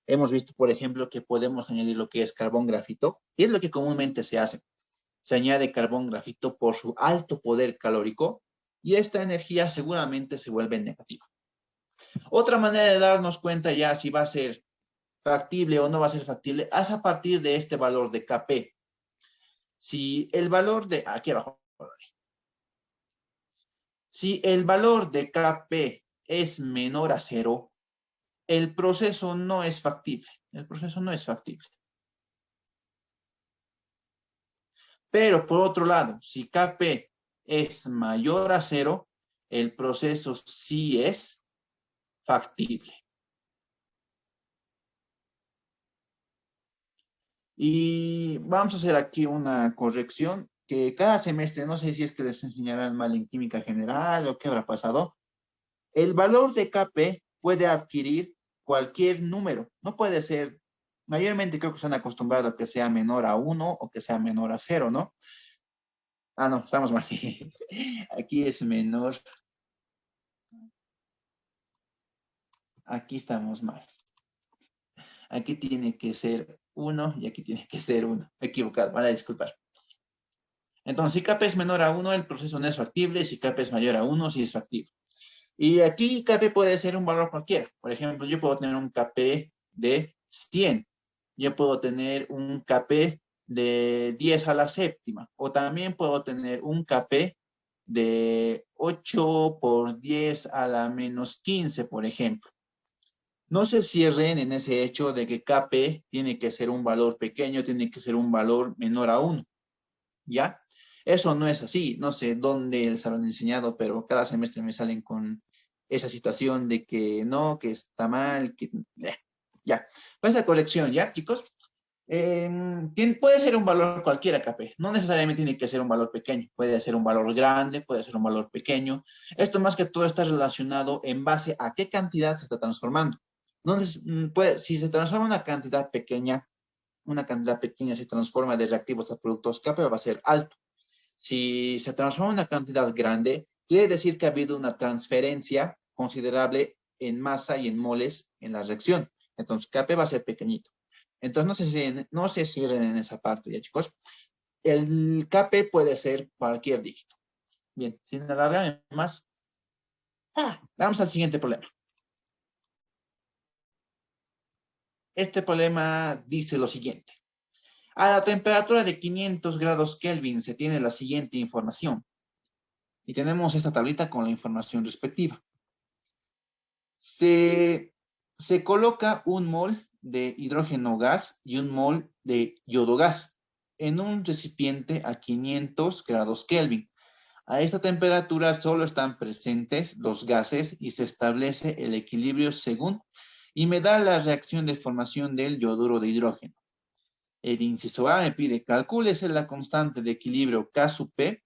Hemos visto, por ejemplo, que podemos añadir lo que es carbón grafito, y es lo que comúnmente se hace. Se añade carbón grafito por su alto poder calórico y esta energía seguramente se vuelve negativa. Otra manera de darnos cuenta ya si va a ser factible o no va a ser factible es a partir de este valor de Kp. Si el valor de, aquí abajo, si el valor de Kp es menor a 0, el proceso no es factible. El proceso no es factible. Pero por otro lado, si Kp es mayor a 0, el proceso sí es factible. Y vamos a hacer aquí una corrección que cada semestre, no sé si es que les enseñarán mal en química general o qué habrá pasado, el valor de Kp puede adquirir cualquier número, no puede ser, mayormente creo que están acostumbrados a que sea menor a 1 o que sea menor a 0, ¿no? Ah, no, estamos mal. Aquí es menor. Aquí estamos mal. Aquí tiene que ser 1 y aquí tiene que ser 1. Equivocado, vale, disculpar. Entonces, si Kp es menor a 1, el proceso no es factible. Si Kp es mayor a 1, sí es factible. Y aquí Kp puede ser un valor cualquiera. Por ejemplo, yo puedo tener un Kp de 100. Yo puedo tener un Kp de 10 a la séptima. O también puedo tener un Kp de 8 por 10 a la menos 15, por ejemplo. No se cierren en ese hecho de que Kp tiene que ser un valor pequeño, tiene que ser un valor menor a 1. ¿Ya? Eso no es así. No sé dónde les habrán enseñado, pero cada semestre me salen con esa situación de que no, que está mal, que... ya. Pues esa corrección, ¿ya, chicos? Puede ser un valor cualquiera, Kp. No necesariamente tiene que ser un valor pequeño. Puede ser un valor grande, puede ser un valor pequeño. Esto más que todo está relacionado en base a qué cantidad se está transformando. No, si se transforma una cantidad pequeña se transforma de reactivos a productos, Kp va a ser alto. Si se transforma una cantidad grande, quiere decir que ha habido una transferencia considerable en masa y en moles en la reacción. Entonces, Kp va a ser pequeñito. Entonces, no se cierren en esa parte, ya chicos. El Kp puede ser cualquier dígito. Bien, sin alargar más, vamos al siguiente problema. Este problema dice lo siguiente. A la temperatura de 500 grados Kelvin se tiene la siguiente información. Y tenemos esta tablita con la información respectiva. Se coloca un mol de hidrógeno gas y un mol de yodo gas en un recipiente a 500 grados Kelvin. A esta temperatura solo están presentes los gases y se establece el equilibrio según y me da la reacción de formación del yoduro de hidrógeno. El inciso A me pide calcúlese la constante de equilibrio K sub P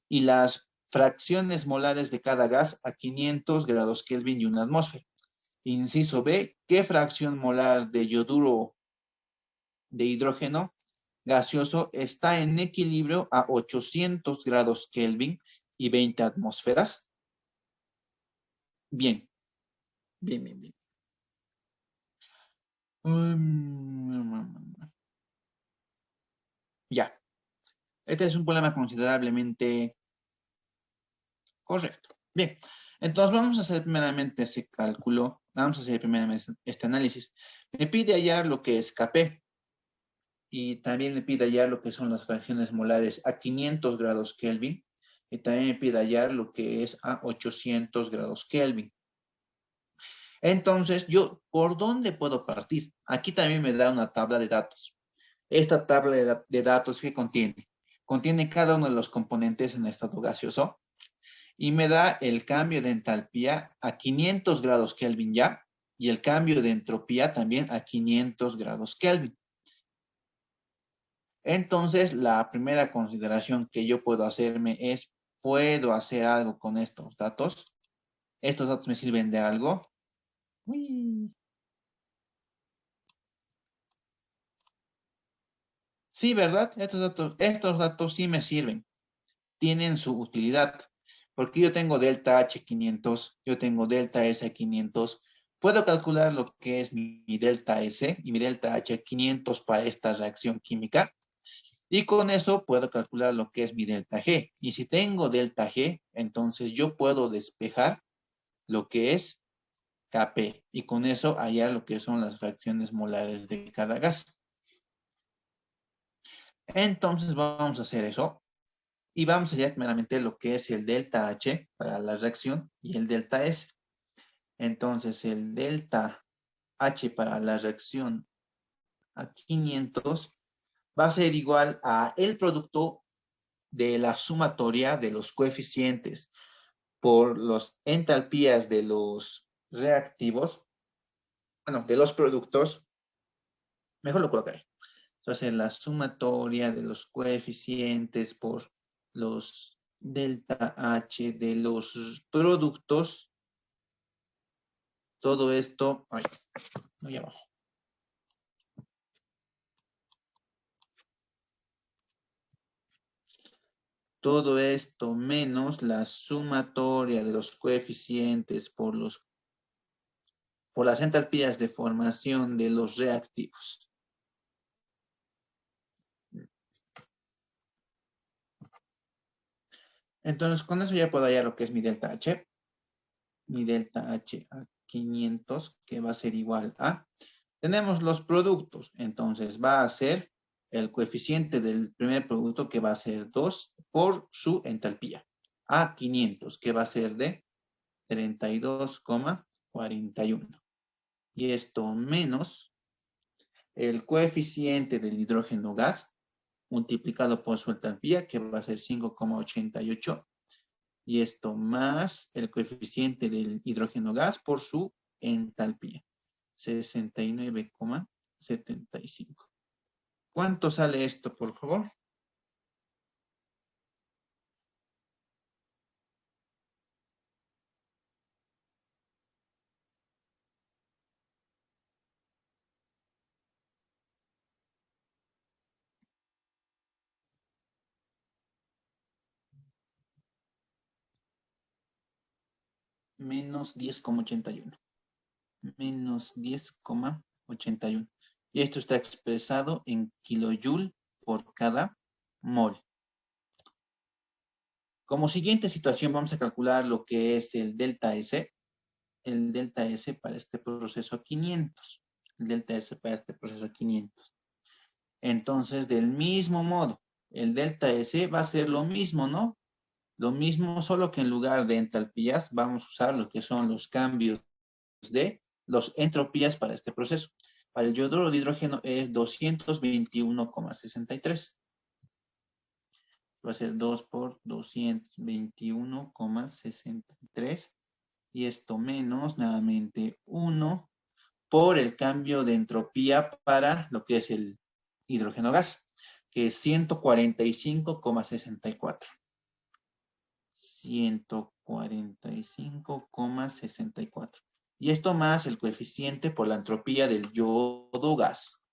y las fracciones molares de cada gas a 500 grados Kelvin y una atmósfera. Inciso B, ¿qué fracción molar de yoduro de hidrógeno gaseoso está en equilibrio a 800 grados Kelvin y 20 atmósferas? Bien, bien, bien, bien. Ya. Este es un problema considerablemente correcto. Bien, entonces vamos a hacer primeramente ese cálculo. Vamos a hacer primeramente este análisis. Me pide hallar lo que es Kp. Y también me pide hallar lo que son las fracciones molares a 500 grados Kelvin. Y también me pide hallar lo que es a 800 grados Kelvin. Entonces, yo, ¿por dónde puedo partir? Aquí también me da una tabla de datos. Esta tabla de datos, ¿qué contiene? Contiene cada uno de los componentes en estado gaseoso y me da el cambio de entalpía a 500 grados Kelvin ya y el cambio de entropía también a 500 grados Kelvin. Entonces, la primera consideración que yo puedo hacerme es, ¿puedo hacer algo con estos datos? ¿Estos datos me sirven de algo? Uy. Sí, ¿verdad? Estos datos sí me sirven. Tienen su utilidad. Porque yo tengo delta H500, yo tengo delta S500. Puedo calcular lo que es mi delta S y mi delta H500 para esta reacción química. Y con eso puedo calcular lo que es mi delta G. Y si tengo delta G, entonces yo puedo despejar lo que es Kp. Y con eso hallar lo que son las fracciones molares de cada gas. Entonces vamos a hacer eso. Y vamos a hallar meramente lo que es el delta H para la reacción y el delta S. Entonces el delta H para la reacción a 500 va a ser igual a el producto de la sumatoria de los coeficientes por las entalpías de los reactivos, bueno, de los productos, mejor lo colocaré. Entonces, la sumatoria de los coeficientes por los delta H de los productos, todo esto, ay, muy abajo. Todo esto menos la sumatoria de los coeficientes por las entalpías de formación de los reactivos. Entonces, con eso ya puedo hallar lo que es mi delta H. Mi delta H a 500, que va a ser igual a... Tenemos los productos, entonces va a ser el coeficiente del primer producto, que va a ser 2 por su entalpía, a 500, que va a ser de 32,41. Y esto menos el coeficiente del hidrógeno gas multiplicado por su entalpía, que va a ser 5,88. Y esto más el coeficiente del hidrógeno gas por su entalpía, 69,75. ¿Cuánto sale esto, por favor? Menos 10,81. Menos 10,81. Y esto está expresado en kilojoule por cada mol. Como siguiente situación vamos a calcular lo que es el delta S. El delta S para este proceso 500. El delta S para este proceso 500. Entonces, del mismo modo, el delta S va a ser lo mismo, ¿no? Lo mismo, solo que en lugar de entalpías vamos a usar lo que son los cambios de los entropías para este proceso. Para el yoduro de hidrógeno es 221,63. Va a ser 2 por 221,63. Y esto menos, nuevamente, 1 por el cambio de entropía para lo que es el hidrógeno gas, que es 145,64. 145,64. Y esto más el coeficiente por la entropía del yodo gas.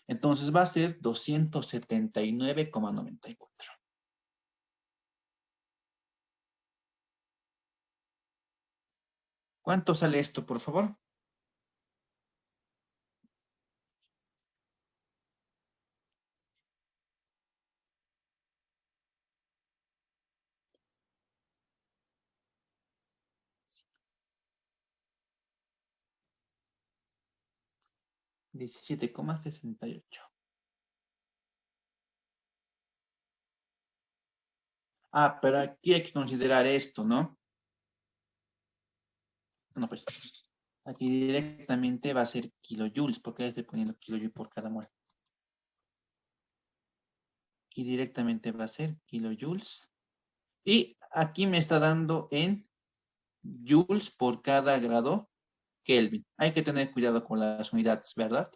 Entonces va a ser 279,94. ¿Cuánto sale esto, por favor? $17,68. Ah, pero aquí hay que considerar esto, ¿no? No, pues aquí directamente va a ser kilojoules, porque estoy poniendo kilojoules por cada mol. Aquí directamente va a ser kilojoules. Y aquí me está dando en joules por cada grado Kelvin. Hay que tener cuidado con las unidades, ¿verdad?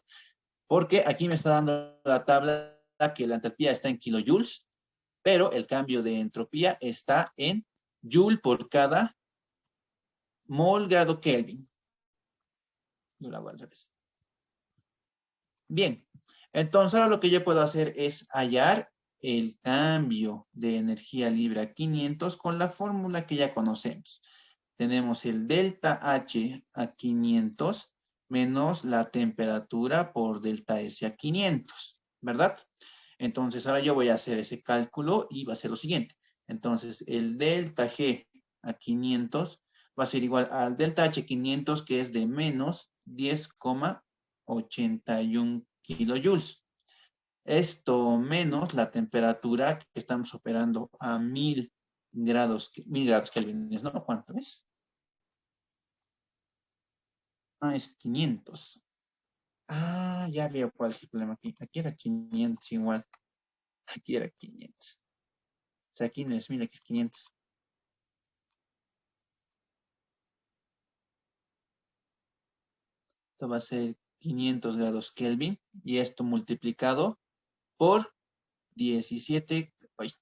Porque aquí me está dando la tabla que la entropía está en kilojoules, pero el cambio de entropía está en joule por cada mol grado Kelvin. Yo lo hago al revés. Bien, entonces ahora lo que yo puedo hacer es hallar el cambio de energía libre a 500 con la fórmula que ya conocemos. Tenemos el delta H a 500 menos la temperatura por delta S a 500, ¿verdad? Entonces ahora yo voy a hacer ese cálculo y va a ser lo siguiente. Entonces el delta G a 500 va a ser igual al delta H 500, que es de menos 10,81 kilojoules. Esto menos la temperatura que estamos operando a 1000 grados Kelvin, ¿no? ¿Cuánto es? Ah, es 500. Ah, ya veo cuál es el problema aquí. Aquí era 500 igual. Aquí era 500. O sea, aquí no es 1000, aquí es 500. Esto va a ser 500 grados Kelvin y esto multiplicado por 17. Ay,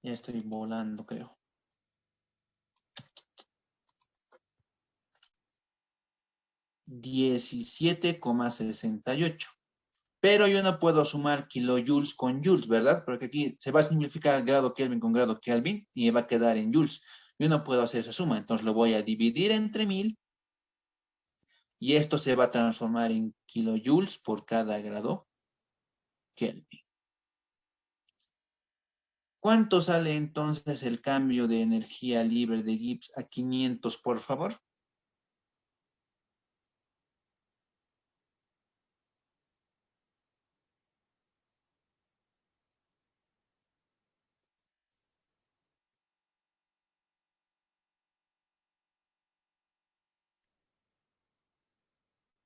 ya estoy volando, creo. 17,68. Pero yo no puedo sumar kilojoules con joules, ¿verdad? Porque aquí se va a simplificar grado Kelvin con grado Kelvin y va a quedar en joules. Yo no puedo hacer esa suma, entonces lo voy a dividir entre 1000 y esto se va a transformar en kilojoules por cada grado Kelvin. ¿Cuánto sale entonces el cambio de energía libre de Gibbs a 500, por favor?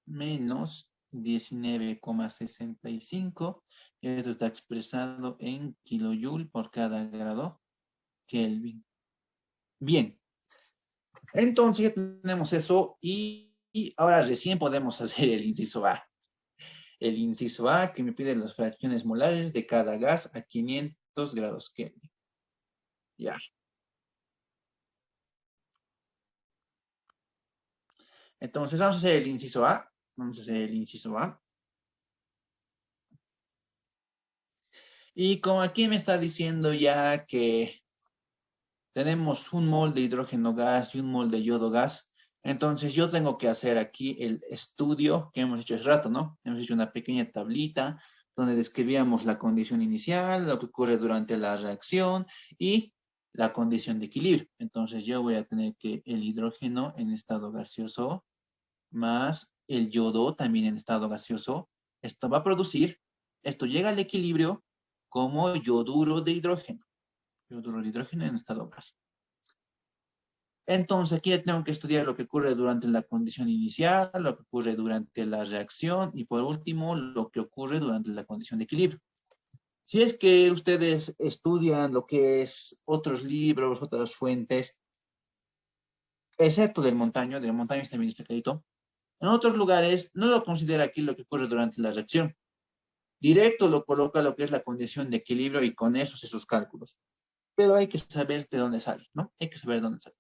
Menos 19,65. Esto está expresado en kilojoule por cada grado Kelvin. Bien, entonces ya tenemos eso y ahora recién podemos hacer el inciso A. El inciso A que me pide las fracciones molares de cada gas a 500 grados Kelvin. Ya. Entonces vamos a hacer el inciso A. Vamos a hacer el inciso A. Y como aquí me está diciendo ya que tenemos un mol de hidrógeno gas y un mol de yodo gas, entonces yo tengo que hacer aquí el estudio que hemos hecho hace rato, ¿no? Hemos hecho una pequeña tablita donde describíamos la condición inicial, lo que ocurre durante la reacción y la condición de equilibrio. Entonces yo voy a tener que el hidrógeno en estado gaseoso más el yodo también en estado gaseoso, esto va a producir, esto llega al equilibrio como yoduro de hidrógeno en estado gas. Entonces aquí ya tengo que estudiar lo que ocurre durante la condición inicial, lo que ocurre durante la reacción y por último lo que ocurre durante la condición de equilibrio. Si es que ustedes estudian lo que es otros libros, otras fuentes, excepto del montaño también está clarito, en otros lugares no lo considera aquí lo que ocurre durante la reacción. Directo lo coloca lo que es la condición de equilibrio y con eso hace sus cálculos. Pero hay que saber de dónde sale, ¿no? Hay que saber de dónde sale.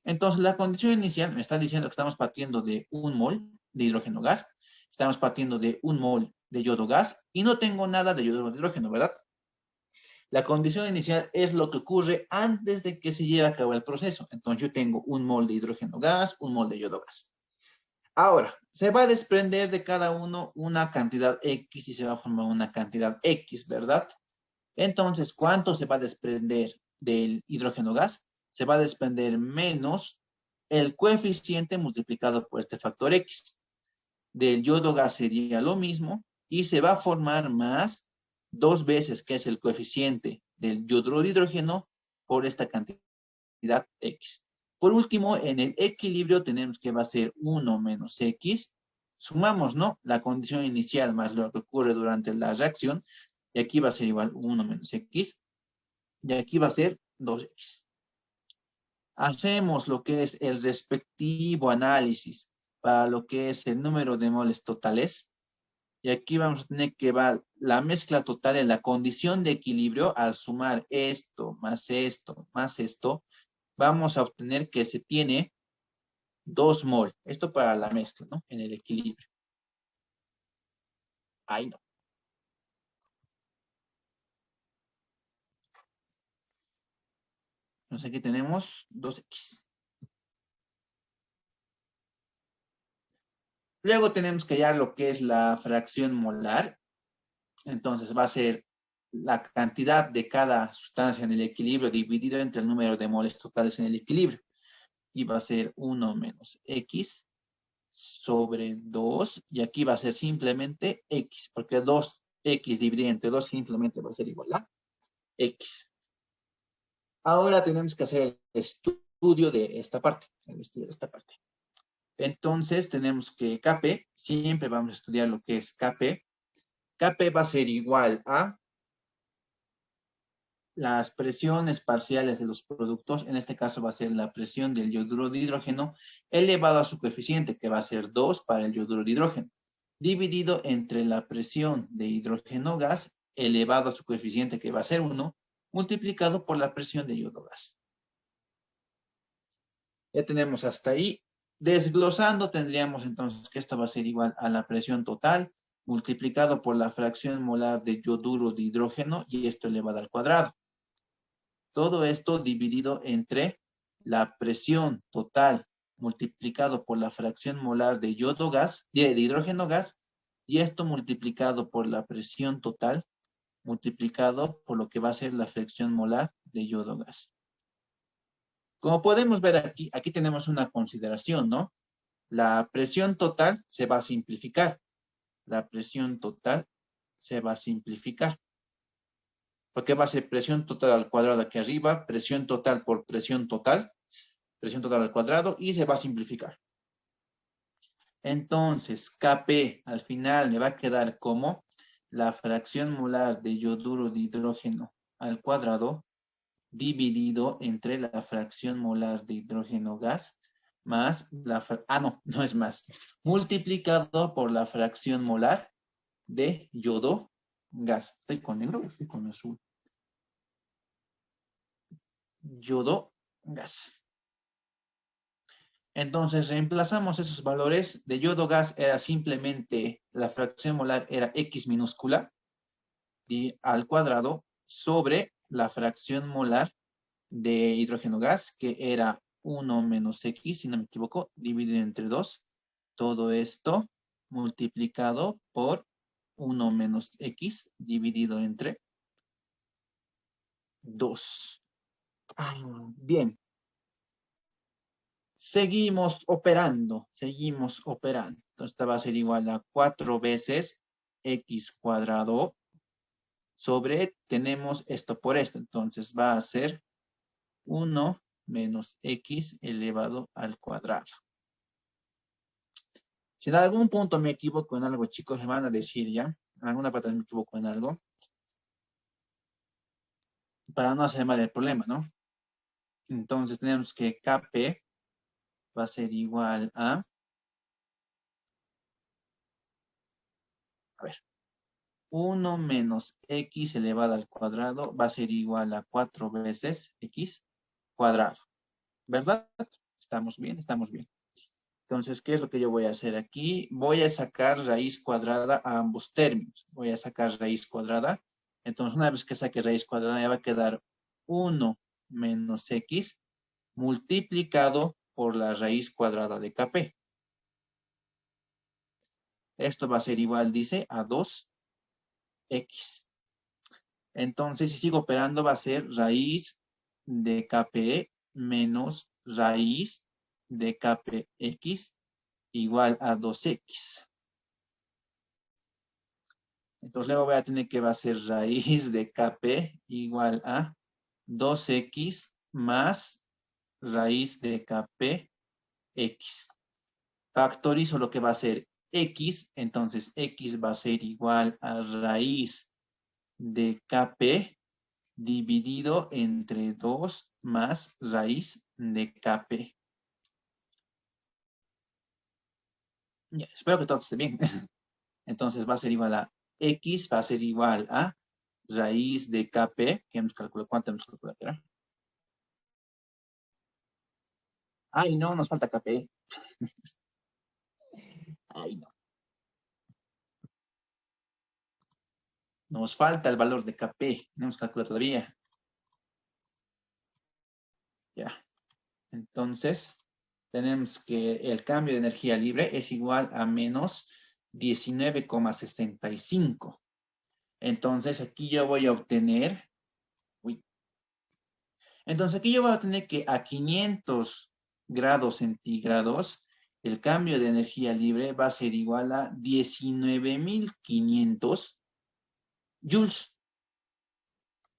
Entonces, la condición inicial me está diciendo que estamos partiendo de un mol de hidrógeno gas, estamos partiendo de un mol de yodo gas y no tengo nada de yodo de hidrógeno, ¿verdad? La condición inicial es lo que ocurre antes de que se lleve a cabo el proceso. Entonces, yo tengo un mol de hidrógeno gas, un mol de yodo gas. Ahora, se va a desprender de cada uno una cantidad X y se va a formar una cantidad X, ¿verdad? Entonces, ¿cuánto se va a desprender del hidrógeno gas? Se va a desprender menos el coeficiente multiplicado por este factor X. Del yodo gas sería lo mismo y se va a formar más 2 veces, que es el coeficiente del yoduro de hidrógeno por esta cantidad X. Por último, en el equilibrio tenemos que va a ser 1 menos X. Sumamos, ¿no? La condición inicial más lo que ocurre durante la reacción. Y aquí va a ser igual 1 menos X. Y aquí va a ser 2X. Hacemos lo que es el respectivo análisis para lo que es el número de moles totales. Y aquí vamos a tener que va la mezcla total en la condición de equilibrio. Al sumar esto, más esto, vamos a obtener que se tiene 2 mol. Esto para la mezcla, ¿no? En el equilibrio. Ahí no. Entonces aquí tenemos 2X. Luego tenemos que hallar lo que es la fracción molar. Entonces va a ser la cantidad de cada sustancia en el equilibrio dividido entre el número de moles totales en el equilibrio. Y va a ser 1 menos X sobre 2. Y aquí va a ser simplemente X, porque 2X dividido entre 2 simplemente va a ser igual a X. Ahora tenemos que hacer el estudio de esta parte. El estudio de esta parte. Entonces tenemos que Kp, siempre vamos a estudiar lo que es Kp. Kp va a ser igual a las presiones parciales de los productos, en este caso va a ser la presión del yoduro de hidrógeno elevado a su coeficiente, que va a ser 2 para el yoduro de hidrógeno, dividido entre la presión de hidrógeno gas elevado a su coeficiente, que va a ser 1, multiplicado por la presión de yodo gas. Ya tenemos hasta ahí. Desglosando tendríamos entonces que esto va a ser igual a la presión total multiplicado por la fracción molar de yoduro de hidrógeno y esto elevado al cuadrado. Todo esto dividido entre la presión total multiplicado por la fracción molar de yodo gas, de hidrógeno gas, y esto multiplicado por la presión total multiplicado por lo que va a ser la fracción molar de yodo gas. Como podemos ver aquí, aquí tenemos una consideración, ¿no? La presión total se va a simplificar. La presión total se va a simplificar. Porque va a ser presión total al cuadrado aquí arriba, presión total por presión total al cuadrado y se va a simplificar. Entonces, Kp al final me va a quedar como la fracción molar de yoduro de hidrógeno al cuadrado dividido entre la fracción molar de hidrógeno gas más la, no es más, multiplicado por la fracción molar de yodo gas. ¿Estoy con negro o estoy con azul? Yodo gas. Entonces reemplazamos esos valores. De yodo gas era simplemente, la fracción molar era X minúscula y al cuadrado sobre la fracción molar de hidrógeno gas, que era 1 menos X, si no me equivoco, dividido entre 2. Todo esto multiplicado por 1 menos X dividido entre 2. Bien. Seguimos operando. Entonces, esta va a ser igual a 4 veces X cuadrado sobre, tenemos esto por esto. Entonces, va a ser 1 menos X elevado al cuadrado. Si en algún punto me equivoco en algo, chicos, me van a decir ya. En alguna parte me equivoco en algo. Para no hacer mal el problema, ¿no? Entonces, tenemos que Kp va a ser igual a ver, 1 menos X elevado al cuadrado va a ser igual a 4 veces X cuadrado. ¿Verdad? Estamos bien, estamos bien. Entonces, ¿qué es lo que yo voy a hacer aquí? Voy a sacar raíz cuadrada a ambos términos. Voy a sacar raíz cuadrada. Entonces, una vez que saque raíz cuadrada, ya va a quedar 1 menos X multiplicado por la raíz cuadrada de Kp. Esto va a ser igual, dice, a 2X. Entonces, si sigo operando, va a ser raíz de Kp menos raíz de Kpx igual a 2X. Entonces, luego voy a tener que va a ser raíz de Kp igual a 2X más raíz de Kpx. Factorizo lo que va a ser X, entonces X va a ser igual a raíz de Kp dividido entre 2 más raíz de Kp. Ya, espero que todo esté bien. Entonces va a ser igual a X, va a ser igual a raíz de Kp, que hemos calculado, ¿cuánto hemos calculado? ¿Verdad? Ay, no, nos falta Kp. Ay, no. Nos falta el valor de Kp, no hemos calculado todavía. Ya. Entonces, tenemos que el cambio de energía libre es igual a menos 19,65. Entonces, aquí yo voy a obtener, entonces aquí yo voy a obtener que a 500 grados centígrados, el cambio de energía libre va a ser igual a 19.500 joules.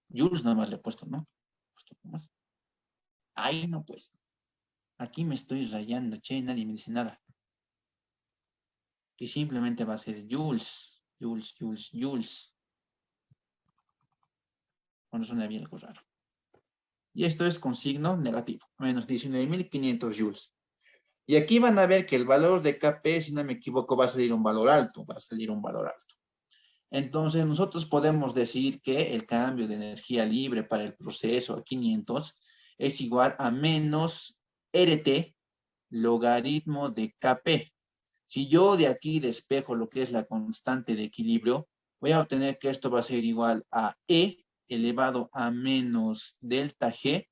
Joules nomás le he puesto, ¿no? Ahí no, pues. Aquí me estoy rayando, che, nadie me dice nada. Que simplemente va a ser joules, joules, joules, joules. Cuando suena bien algo raro. Y esto es con signo negativo, menos 19.500 joules. Y aquí van a ver que el valor de Kp, si no me equivoco, va a salir un valor alto, Entonces, nosotros podemos decir que el cambio de energía libre para el proceso a 500 es igual a menos RT logaritmo de Kp. Si yo de aquí despejo lo que es la constante de equilibrio, voy a obtener que esto va a ser igual a E elevado a menos delta G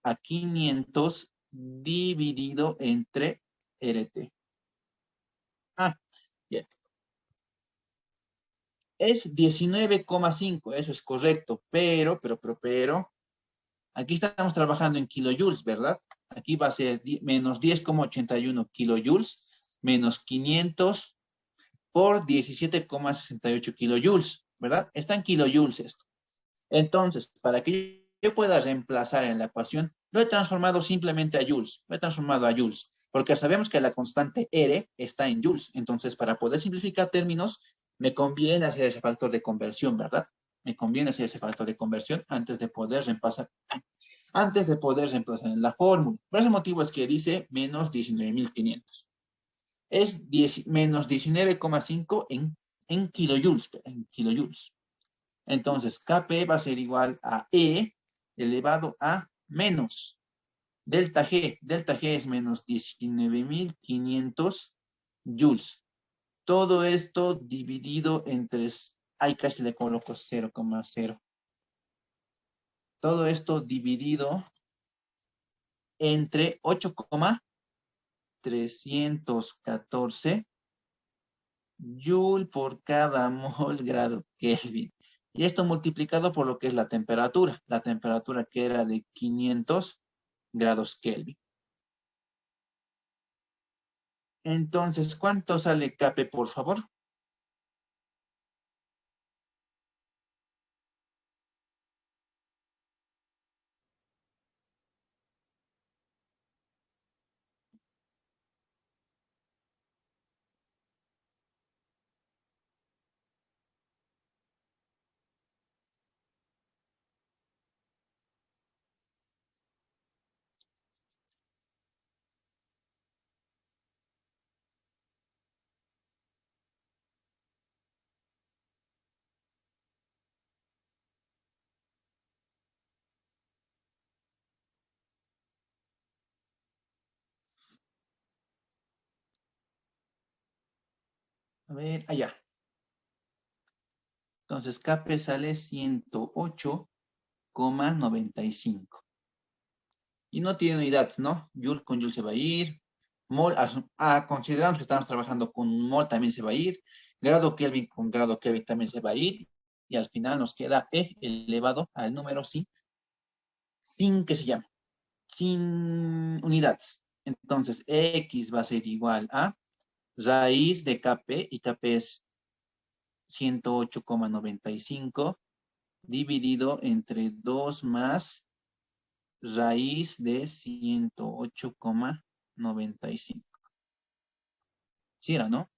a 500 dividido entre RT. Bien. Es 19,5, eso es correcto, pero, aquí estamos trabajando en kilojoules, ¿verdad? Aquí va a ser menos 10,81 kilojoules, menos 500 por 17,68 kilojoules, ¿verdad? Está en kilojoules esto. Entonces, para que yo pueda reemplazar en la ecuación, lo he transformado simplemente a joules, lo he transformado a joules, porque sabemos que la constante R está en joules. Entonces, para poder simplificar términos, me conviene hacer ese factor de conversión, ¿verdad? Me conviene hacer ese factor de conversión antes de poder reemplazar en la fórmula. Por ese motivo es que dice menos 19.500. Es menos 19,5 en kilojoules, en kilojoules. Entonces, Kp va a ser igual a E elevado a menos delta G. Delta G es menos 19.500 joules. Todo esto dividido entre, ahí casi le coloco 0,0. Todo esto dividido entre 8,314 joule por cada mol grado Kelvin. Y esto multiplicado por lo que es la temperatura que era de 500 grados Kelvin. Entonces, ¿cuánto sale Kp, por favor? A ver, allá. Entonces, Kp sale 108,95. Y no tiene unidad, ¿no? Joule con Joule se va a ir. Mol, consideramos que estamos trabajando con un mol, también se va a ir. Grado Kelvin con grado Kelvin también se va a ir. Y al final nos queda E elevado al número sin que se llame, sin unidades. Entonces, X va a ser igual a raíz de Kp, y Kp es 108,95 dividido entre 2 más raíz de 108,95. ¿Sí era, no?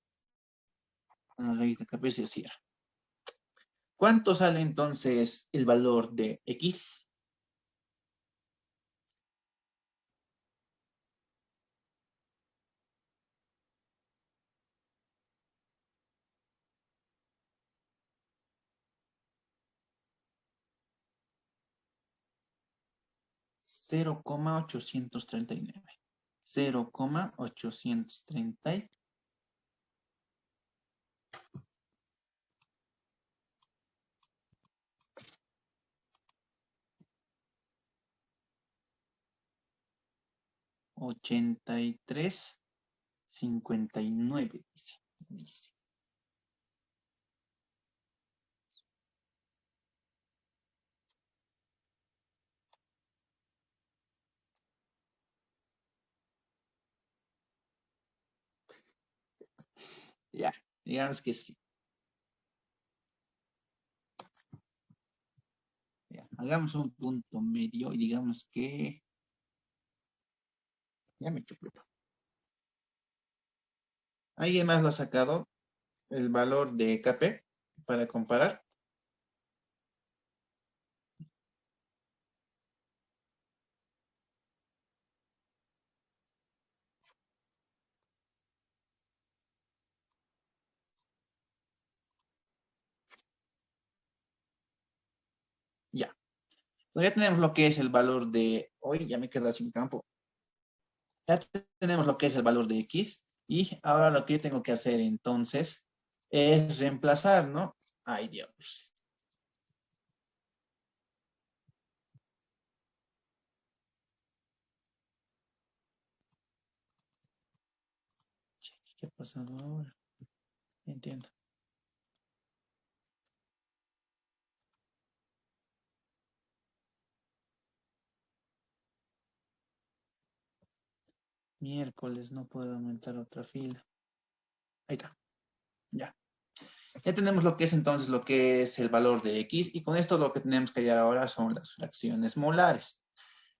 La raíz de Kp sí era. ¿Cuánto sale entonces el valor de X? Cero coma ochocientos treinta y nueve. 0,830. Ochenta y tres 59, dice. Ya, digamos que sí. Ya, hagamos un punto medio y digamos que ya me chupé. ¿Alguien más lo ha sacado? El valor de Kp para comparar. Ya. Entonces ya tenemos lo que es el valor de hoy, ya me queda sin campo. Ya tenemos lo que es el valor de X y ahora lo que yo tengo que hacer entonces es reemplazar, ¿no? Ay, Dios. ¿Qué ha pasado ahora? Entiendo. Miércoles, no puedo aumentar otra fila. Ahí está. Ya. Ya tenemos lo que es entonces lo que es el valor de X y con esto lo que tenemos que hallar ahora son las fracciones molares.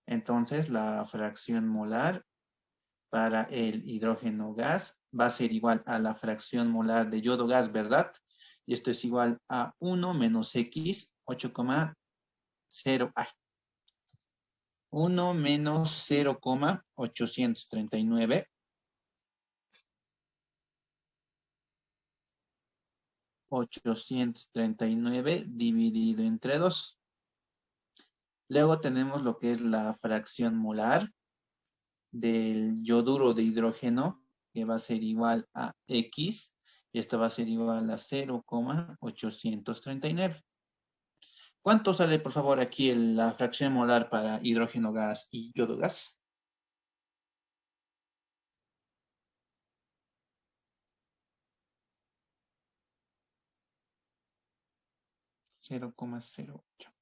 Entonces la fracción molar para el hidrógeno gas va a ser igual a la fracción molar de yodo gas, ¿verdad? Y esto es igual a 1 menos X, 8,0, 1 menos 0,839. 839 dividido entre 2. Luego tenemos lo que es la fracción molar del yoduro de hidrógeno, que va a ser igual a X, y esto va a ser igual a 0,839. ¿Cuánto sale, por favor, aquí la fracción molar para hidrógeno gas y yodo gas? Cero coma cero ocho.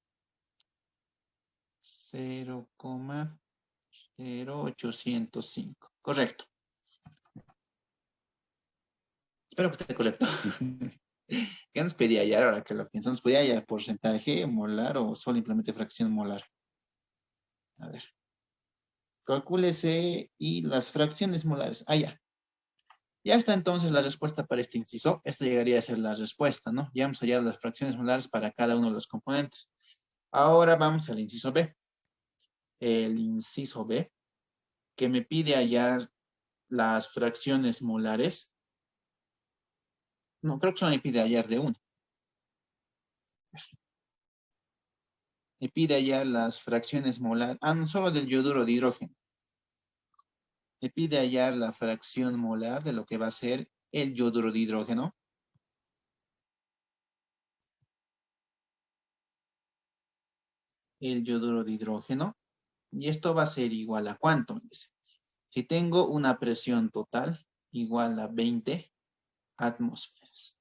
0,0805. Correcto. Espero que esté correcto. ¿Qué nos pedía hallar ahora que lo pienso? ¿Nos pedía hallar porcentaje molar o simplemente fracción molar? A ver. Calcúlese y las fracciones molares. Ah, ya. Ya está entonces la respuesta para este inciso. Esto llegaría a ser la respuesta, ¿no? Ya hemos hallado las fracciones molares para cada uno de los componentes. Ahora vamos al inciso B. El inciso B, que me pide hallar las fracciones molares. No, creo que solo me pide hallar de una. Me pide hallar las fracciones molares. Ah, no, solo del yoduro de hidrógeno. Me pide hallar la fracción molar de lo que va a ser el yoduro de hidrógeno. El yoduro de hidrógeno. Y esto va a ser igual a ¿cuánto? Me dice. Si tengo una presión total igual a 20 atmósferas.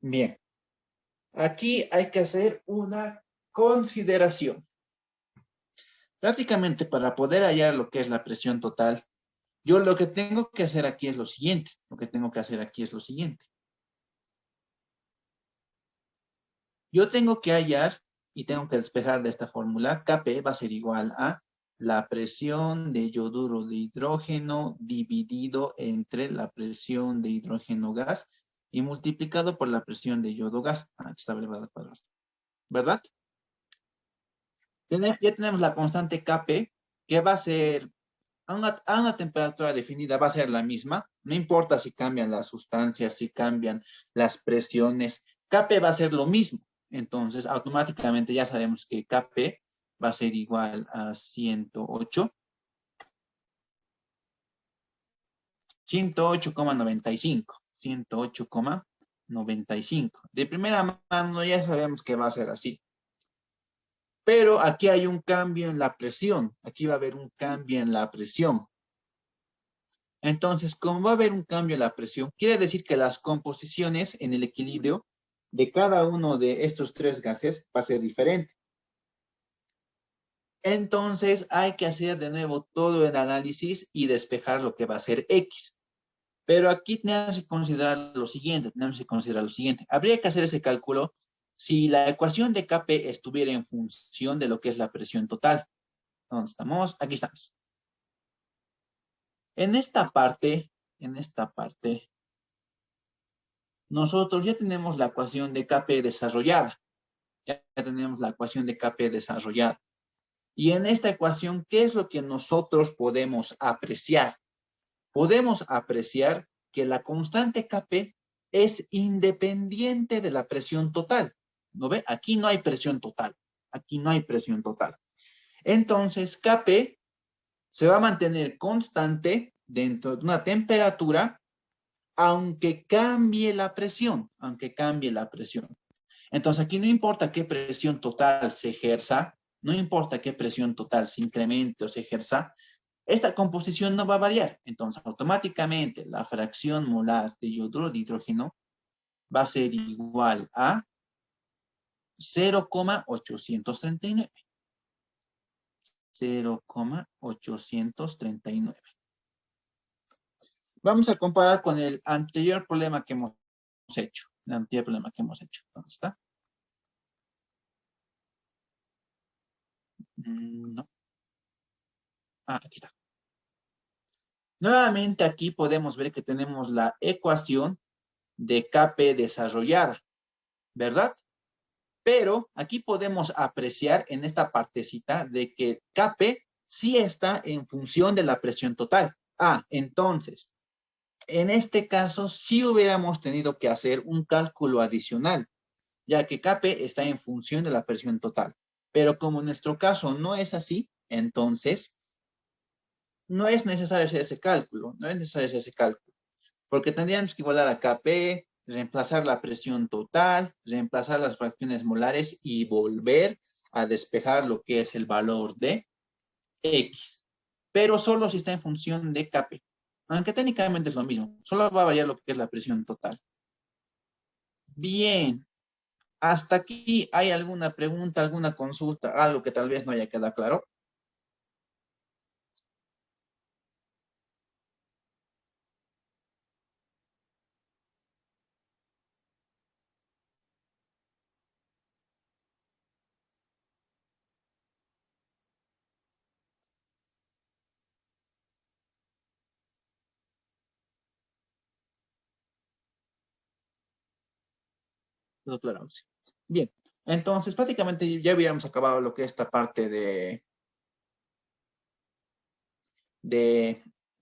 Bien. Aquí hay que hacer una consideración. Prácticamente para poder hallar lo que es la presión total, yo lo que tengo que hacer aquí es lo siguiente. Yo tengo que hallar y tengo que despejar de esta fórmula. Kp va a ser igual a la presión de yoduro de hidrógeno dividido entre la presión de hidrógeno gas y multiplicado por la presión de yodo gas. Aquí está elevado al cuadrado. ¿Verdad? Ya tenemos la constante Kp, que va a ser a una temperatura definida, va a ser la misma. No importa si cambian las sustancias, si cambian las presiones. Kp va a ser lo mismo. Entonces, automáticamente ya sabemos que Kp va a ser igual a 108. 108,95. 108,95. De primera mano ya sabemos que va a ser así. Pero aquí hay un cambio en la presión. Aquí va a haber un cambio en la presión. Entonces, como va a haber un cambio en la presión, quiere decir que las composiciones en el equilibrio de cada uno de estos tres gases va a ser diferente. Entonces, hay que hacer de nuevo todo el análisis y despejar lo que va a ser X. Pero aquí tenemos que considerar lo siguiente, Habría que hacer ese cálculo si la ecuación de Kp estuviera en función de lo que es la presión total. ¿Dónde estamos? Aquí estamos. En esta parte, nosotros ya tenemos la ecuación de Kp desarrollada. Y en esta ecuación, ¿qué es lo que nosotros podemos apreciar? Podemos apreciar que la constante Kp es independiente de la presión total. ¿No ve? Aquí no hay presión total. Entonces, Kp se va a mantener constante dentro de una temperatura aunque cambie la presión. Entonces, aquí no importa qué presión total se ejerza, no importa qué presión total se incremente o se ejerza, esta composición no va a variar. Entonces, automáticamente la fracción molar de yoduro de hidrógeno va a ser igual a 0,839. 0,839. Vamos a comparar con el anterior problema que hemos hecho. El anterior problema que hemos hecho. ¿Dónde está? No. Ah, aquí está. Nuevamente aquí podemos ver que tenemos la ecuación de Kp desarrollada, ¿verdad? Pero aquí podemos apreciar en esta partecita de que Kp sí está en función de la presión total. Ah, entonces, en este caso sí hubiéramos tenido que hacer un cálculo adicional, ya que Kp está en función de la presión total. Pero como en nuestro caso no es así, entonces no es necesario hacer ese cálculo, porque tendríamos que igualar a Kp, reemplazar la presión total, reemplazar las fracciones molares y volver a despejar lo que es el valor de X. Pero solo si está en función de Kp. Aunque técnicamente es lo mismo, solo va a variar lo que es la presión total. Bien, hasta aquí hay alguna pregunta, alguna consulta, algo que tal vez no haya quedado claro. Todo claro. Sí. Bien, entonces prácticamente ya hubiéramos acabado lo que es esta parte de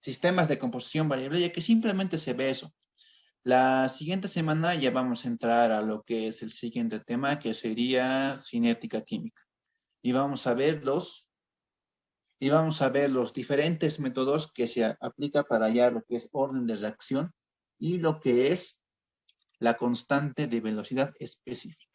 sistemas de composición variable, ya que simplemente se ve eso. La siguiente semana ya vamos a entrar a lo que es el siguiente tema, que sería cinética química. Y vamos a ver los diferentes métodos que se aplica para hallar lo que es orden de reacción y lo que es la constante de velocidad específica.